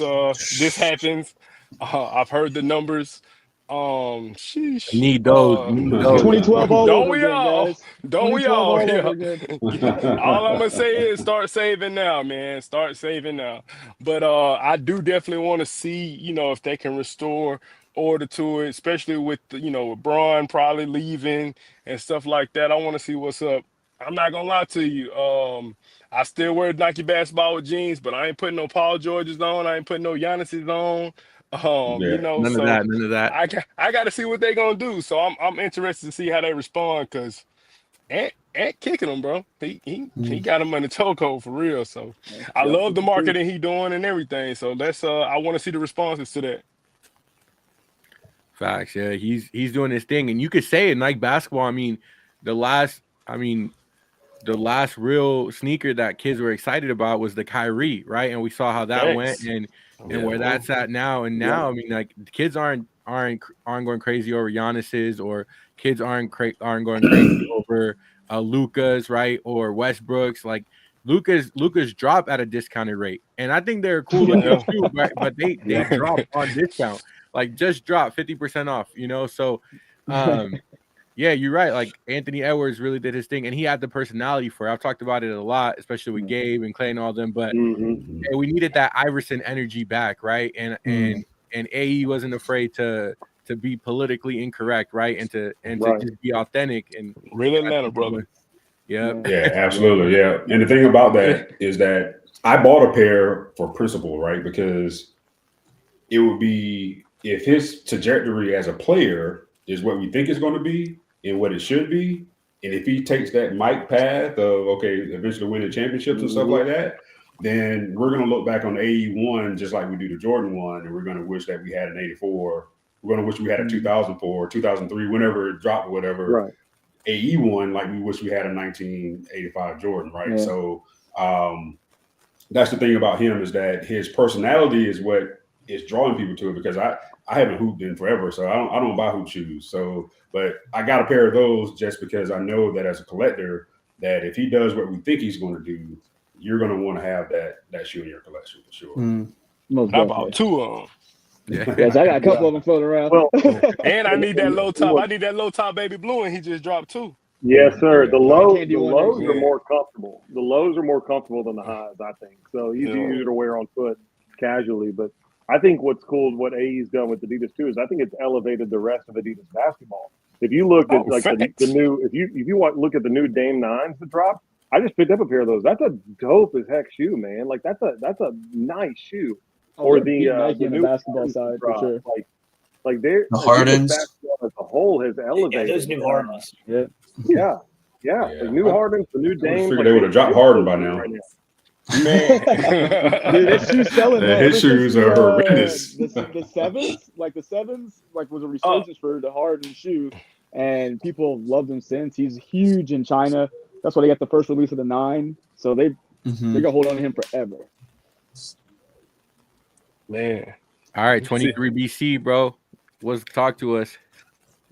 happens. I've heard the numbers. Sheesh. Need those. 2012 all Don't over we again, all? guys. Don't we all? 2012 all over Yeah. All I'm gonna say is start saving now, man. Start saving now. But I do definitely want to see, you know, if they can restore order to it, especially with with Braun probably leaving and stuff like that. I want to see what's up. I'm not gonna lie to you. I still wear Nike basketball with jeans, but I ain't putting no Paul Georges on. I ain't putting no Giannis's on. None of that. I got to see what they're gonna do. So I'm interested to see how they respond because Ant kicking them, bro. He got him in the chokehold for real. So I love the marketing he doing and everything. So let's I want to see the responses to that. Facts, yeah. He's doing his thing, and you could say it Nike basketball. I mean, the last real sneaker that kids were excited about was the Kyrie, right? And we saw how that went and where that's at now. And now, I mean, like the kids aren't going crazy over Giannis's, or kids aren't going crazy over Luka's, right? Or Westbrook's. Like Luka's drop at a discounted rate, and I think they're cool looking too, right? But they drop on discount, like just drop 50% off, So, yeah, you're right. Like Anthony Edwards really did his thing, and he had the personality for it. I've talked about it a lot, especially with Gabe and Clay and all them. But we needed that Iverson energy back, right? And AE wasn't afraid to be politically incorrect, right? And to just be authentic and real Atlanta, brother. Yeah, absolutely, yeah. And the thing about that is that I bought a pair for principle, right? Because it would be, if his trajectory as a player is what we think it's going to be and what it should be, and if he takes that Mike path of eventually winning championships and stuff like that, then we're going to look back on the AE1 just like we do the Jordan 1, and we're going to wish that we had an 84. We're going to wish we had a 2004, 2003, whenever it dropped, whatever. Right. AE1 like we wish we had a 1985 Jordan, right? Yeah. So that's the thing about him, is that his personality is what is drawing people to it, because I haven't hooped in forever, so I don't buy hoop shoes. So, but I got a pair of those just because I know that as a collector, that if he does what we think he's going to do, you're going to want to have that shoe in your collection for sure. I bought 2 of them. Yeah. Yes, I got a couple of them floating around. Well, And I need that low top. I need that low top baby blue, and he just dropped 2. yes, sir. The lows can't do one of those. are more comfortable. The lows are more comfortable than the highs, I think. So easier to wear on foot casually. But I think what's cool, what AE's done with Adidas too, is I think it's elevated the rest of Adidas basketball. If you look at the new, if you want look at the new Dame 9s that dropped, I just picked up a pair of those. That's a dope as heck shoe, man. Like that's a nice shoe. Or the Nike on the new basketball side for sure. Like they're The Hardens. basketball as a whole has elevated. Yeah, those new Hardens. Yeah. Yeah. The new Hardens, the new I Dame. figured they would have dropped Harden by now. Right now. Man. Dude, his shoes selling. Yeah, man. his Ever shoes since are horrendous. The sevens, was a resurgence for the Harden shoe, and people have loved him since. He's huge in China. That's why they got the first release of the 9. So they're gonna hold on to him forever. Man. All right, 23 BC, bro. Talk to us.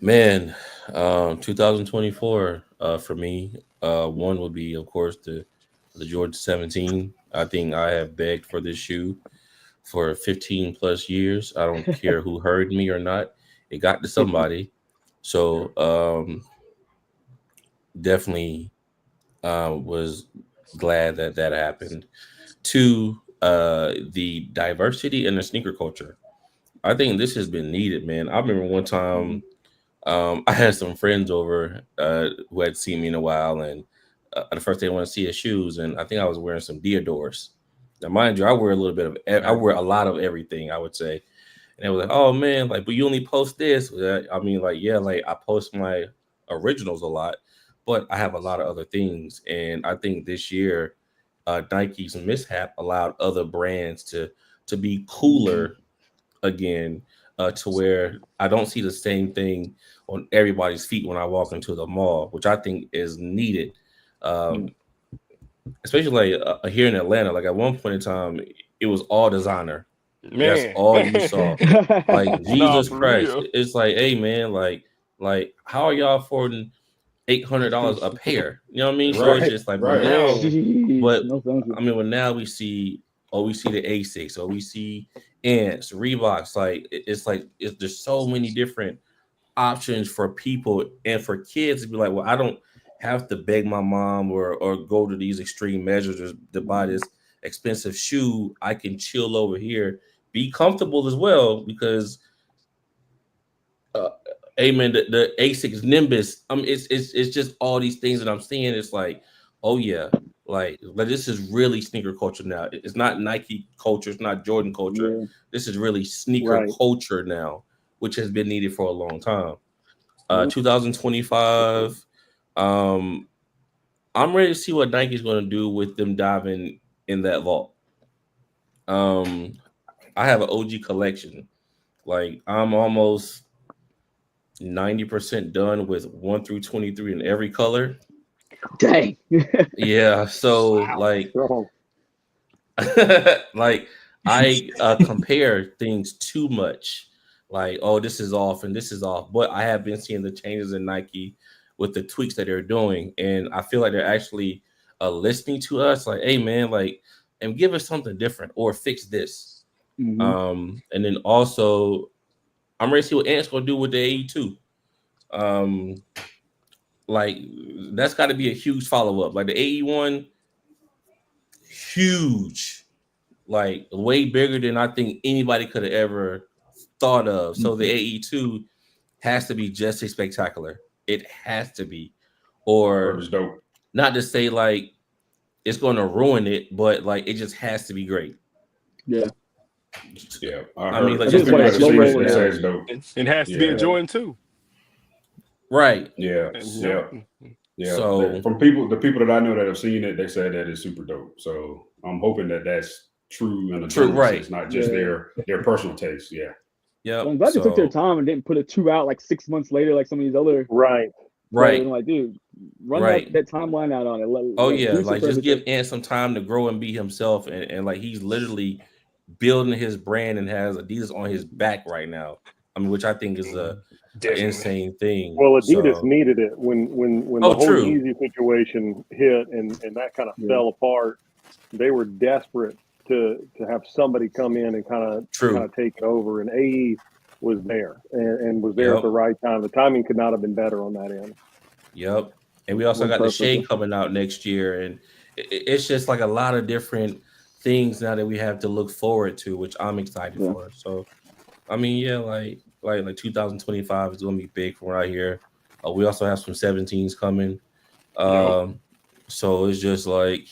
Man, 2024 for me, one would be, of course, the Jordan 17. I think I have begged for this shoe for 15 plus years. I don't care who heard me or not. It got to somebody. So definitely was glad that happened. 2, the diversity in the sneaker culture. I think this has been needed, man. I remember one time I had some friends over who had seen me in a while, and the first day they want to see his shoes, and I think I was wearing some Diodors. Now, mind you, I wear a lot of everything, I would say. And they were like, "Oh man, like, but you only post this." I mean, like, yeah, like I post my originals a lot, but I have a lot of other things, and I think this year, Nike's mishap allowed other brands to be cooler again, to where I don't see the same thing on everybody's feet when I walk into the mall, which I think is needed. Especially like here in Atlanta, like at one point in time, it was all designer. Man. That's all you saw. Like Jesus for Christ, real. it's like, hey man, like how are y'all affording $800 a pair? You know what I mean? So it's just like, right. now, but No, thank you. I mean, when now we see the Asics, or we see Ants, Reeboks, like there's so many different options for people and for kids to be like, well, I don't have to beg my mom or go to these extreme measures to buy this expensive shoe. I can chill over here, be comfortable as well, because amen, the Asics Nimbus, it's just all these things that I'm seeing. It's like, oh yeah, like this is really sneaker culture now. It's not Nike culture, it's not Jordan culture. Yeah. This is really sneaker culture now, which has been needed for a long time. 2025, I'm ready to see what Nike's going to do with them diving in that vault. I have an OG collection. Like, I'm almost 90% done with 1 through 23 in every color. Dang. Yeah, so like like I compare things too much. Like, oh, this is off and this is off. But I have been seeing the changes in Nike with the tweaks that they're doing, and I feel like they're actually listening to us. Like, hey man, like, and give us something different or fix this. And then also, I'm ready to see what Ant's gonna do with the AE2. Like, that's got to be a huge follow-up. Like, the AE1, huge, like way bigger than I think anybody could have ever thought of. So the AE2 has to be just as spectacular. It has to be, or not to say like it's going to ruin it, but like it just has to be great. Yeah. Yeah. I mean, like, it has to be Yeah. a Jordan too. Right. Yeah. Yeah. Yeah. So From the people that I know that have seen it, they said that it's super dope. So I'm hoping that that's true in a true, general right? sense, not just their personal taste. Yeah. Yep. Well, I'm glad they took their So time and didn't put a 2 out like 6 months later, like some of these other. Right. right. Like, dude, run Right. that timeline out on it. Oh Like, yeah, do some like for just give everything. Ant some time to grow and be himself, and like he's literally building his brand and has Adidas on his back right now. I mean, which I think is a Definitely. insane thing. Well, Adidas So, needed it when Oh, the whole true. Yeezy situation hit and that kind of fell apart. They were desperate to have somebody come in and kind of take it over, and AE was there and was there Yep. at the right time. The timing could not have been better on that end. Yep. And we also Worked got the Shade perfectly. coming out next year, and it's just like a lot of different things now that we have to look forward to, which I'm excited Yeah. for. So, I mean, yeah, like 2025 is gonna be big from right here. We also have some 17s coming. So it's just like,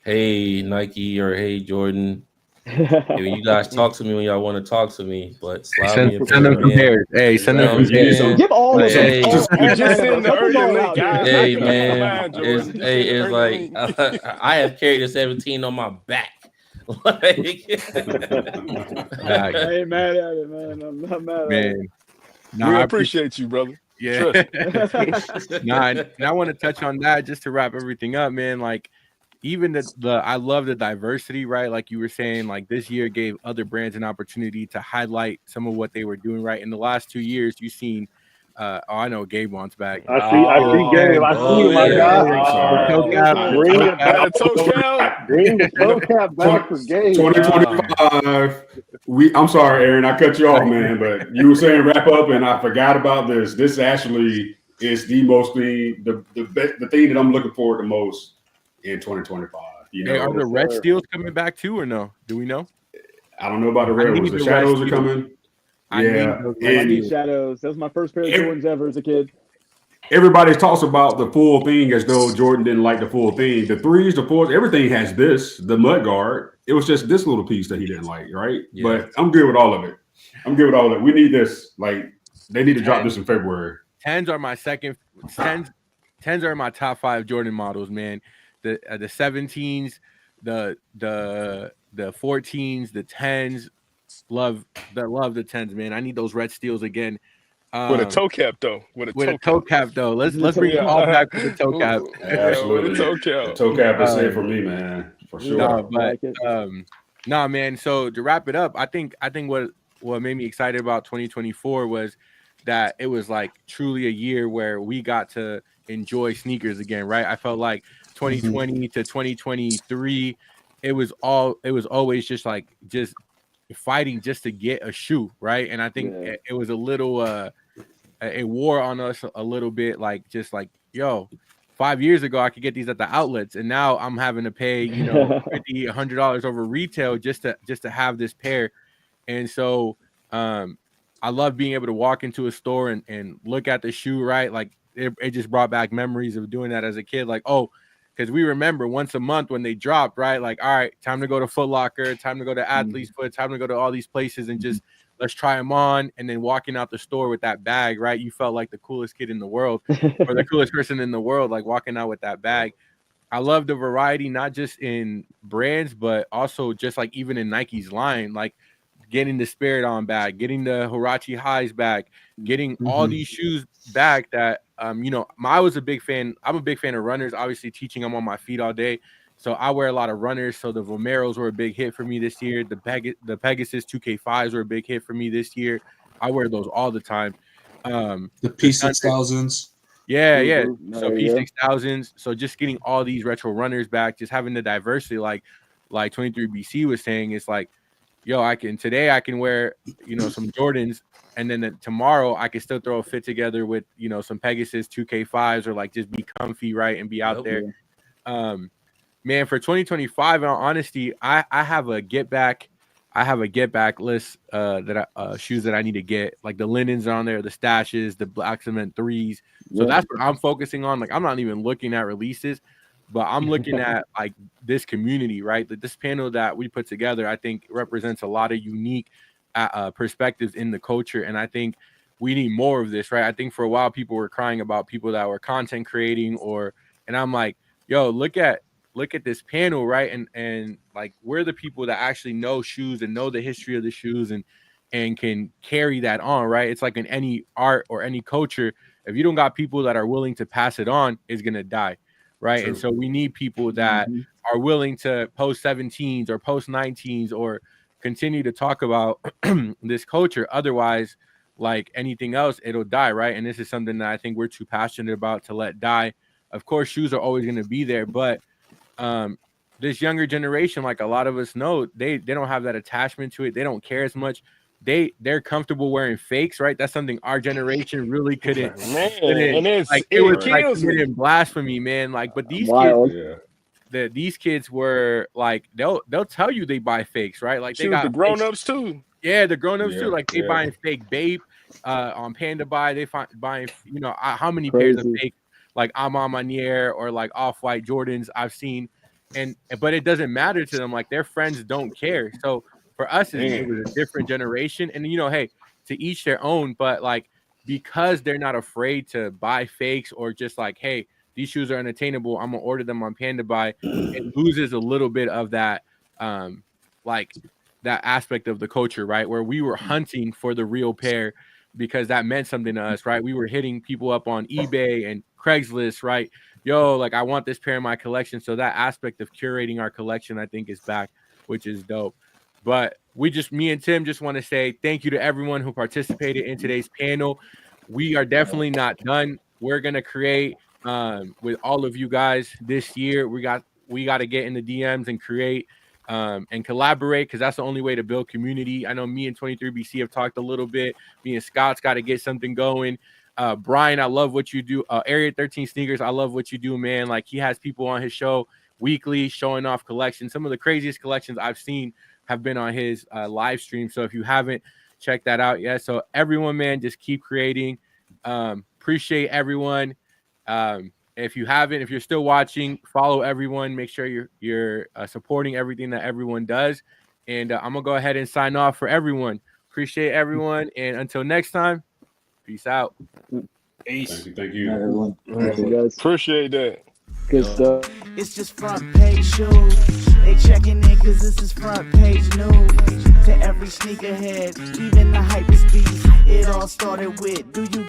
hey Nike or hey Jordan, you guys talk to me when y'all want to talk to me, but slide me a Send them pair, some man. pairs. Hey, send them You some know what I'm pairs. saying? Give all of them. Hey, all You just nine send of the them. Help them early all link, out, dude. guys. Hey Not gonna man, mind, Jordan. it's Just hey, send the it's early like link. I have carried the 17 on my back. Like, Nah, I ain't mad at it, man. I'm not mad at it. man. Nah, We I appreciate you, brother. Yeah. Trust me. Nah, and I want to touch on that just to wrap everything up, man. Like, even the I love the diversity, right? Like you were saying, like this year gave other brands an opportunity to highlight some of what they were doing right. In the last 2 years, you've seen I know Gabe wants back. I see Gabe. I see you, my guy. Bring it back. Bring the toe cap back for Gabe. 2025. I'm sorry, Aaron, I cut you off, man, but you were saying wrap up, and I forgot about this. This actually is the most thing, the thing that I'm looking forward to most in 2025. You know, Hey, are the red steels coming back too, or no? Do we know? I don't know about the red ones. The shadows are coming. I need shadows. That was my first pair of Jordans ever as a kid. Everybody talks about the full thing as though Jordan didn't like the full thing. The threes, the fours, everything has the mud guard. It was just this little piece that he didn't like, right? Yeah. But I'm good with all of it. We need this. Like, they need to drop this in February. 10s are my second. 10s are my top 5 Jordan models, man. The 17s, the 14s, the 10s. Love the 10s, man. I need those red steels again. With a toe cap though. With a toe cap though. Let's bring it all back with the toe cap. Absolutely. With a toe cap. The toe cap is it for me, man. For sure. No, man. So to wrap it up, I think what made me excited about 2024 was that it was like truly a year where we got to enjoy sneakers again, right? I felt like 2020 to 2023, it was always just fighting just to get a shoe, right? And I think it was a little a war on us a little bit, like just like, yo, 5 years ago I could get these at the outlets, and now I'm having to pay $50-$100 over retail just to have this pair. And so I love being able to walk into a store and look at the shoe, right? Like it just brought back memories of doing that as a kid. Like, oh, because we remember once a month when they dropped, right? Like, all right, time to go to Foot Locker, time to go to Athlete's Foot, time to go to all these places and just let's try them on. And then walking out the store with that bag, right? You felt like the coolest kid in the world or the coolest person in the world, like walking out with that bag. I love the variety, not just in brands, but also just like even in Nike's line, like getting the Spirit On back, getting the Huarache Highs back, getting all these shoes back that, I was a big fan. I'm a big fan of runners, obviously teaching them on my feet all day. So I wear a lot of runners. So the Vomeros were a big hit for me this year. The Pegasus 2K5s were a big hit for me this year. I wear those all the time. The P6000s. Yeah. So P6000s. So just getting all these retro runners back, just having the diversity, like 23BC was saying, it's like, yo, today I can wear, some Jordans, and then tomorrow I can still throw a fit together with, some Pegasus 2K5s or like just be comfy, right, and be out there. Man, for 2025, in all honesty, I have a get back list shoes that I need to get. Like the linens are on there, the stashes, the black cement 3s. So that's what I'm focusing on. Like I'm not even looking at releases, but I'm looking at like this community, right? Like this panel that we put together, I think represents a lot of unique perspectives in the culture. And I think we need more of this, right? I think for a while people were crying about people that were content creating, and I'm like, yo, look at this panel, right? And like, we're the people that actually know shoes and know the history of the shoes and can carry that on, right? It's like in any art or any culture, if you don't got people that are willing to pass it on, it's gonna die, right? True. And so we need people that are willing to post 17s or post 19s or continue to talk about this culture. Otherwise, like anything else, it'll die, right? And this is something that I think we're too passionate about to let die. Of course, shoes are always going to be there, but this younger generation, like a lot of us know, they don't have that attachment to it. They don't care as much. They're comfortable wearing fakes, right? That's something our generation really couldn't. It was like committing blasphemy, man. Like, but these kids, these kids were like, they'll tell you they buy fakes, right? Like they got the grown-ups too. Yeah, the grown-ups too. Like they buying fake Bape on Panda Buy. They buying, you know, how many pairs of fake like Ama Manier or like Off-White Jordans I've seen, but it doesn't matter to them. Like their friends don't care. So for us, it was a different generation, and you know, hey, to each their own. But like because they're not afraid to buy fakes or just like, hey, these shoes are unattainable, I'm gonna order them on Panda Buy. It loses a little bit of that, like that aspect of the culture, right? Where we were hunting for the real pair because that meant something to us, right? We were hitting people up on eBay and Craigslist, right? Yo, like I want this pair in my collection. So that aspect of curating our collection, I think, is back, which is dope. But me and Tim just want to say thank you to everyone who participated in today's panel. We are definitely not done. We're gonna create with all of you guys this year. We got to get in the DMs and create and collaborate, because that's the only way to build community. I know me and 23BC have talked a little bit. Me and Scott's got to get something going. Brian, I love what you do. Area 13 Sneakers, I love what you do, man. Like he has people on his show weekly showing off collections. Some of the craziest collections I've seen have been on his live stream. So if you haven't checked that out yet, so everyone, man, just keep creating. Appreciate everyone. If you're still watching, follow everyone. Make sure you're supporting everything that everyone does. And I'm gonna go ahead and sign off for everyone. Appreciate everyone, and until next time, peace out. Peace. Thank you. Everyone. Thank you guys. Appreciate that. Good stuff. It's just front page shoes. They checking in cause this is front page news. To every sneakerhead, even the hypest beast. It all started with, do you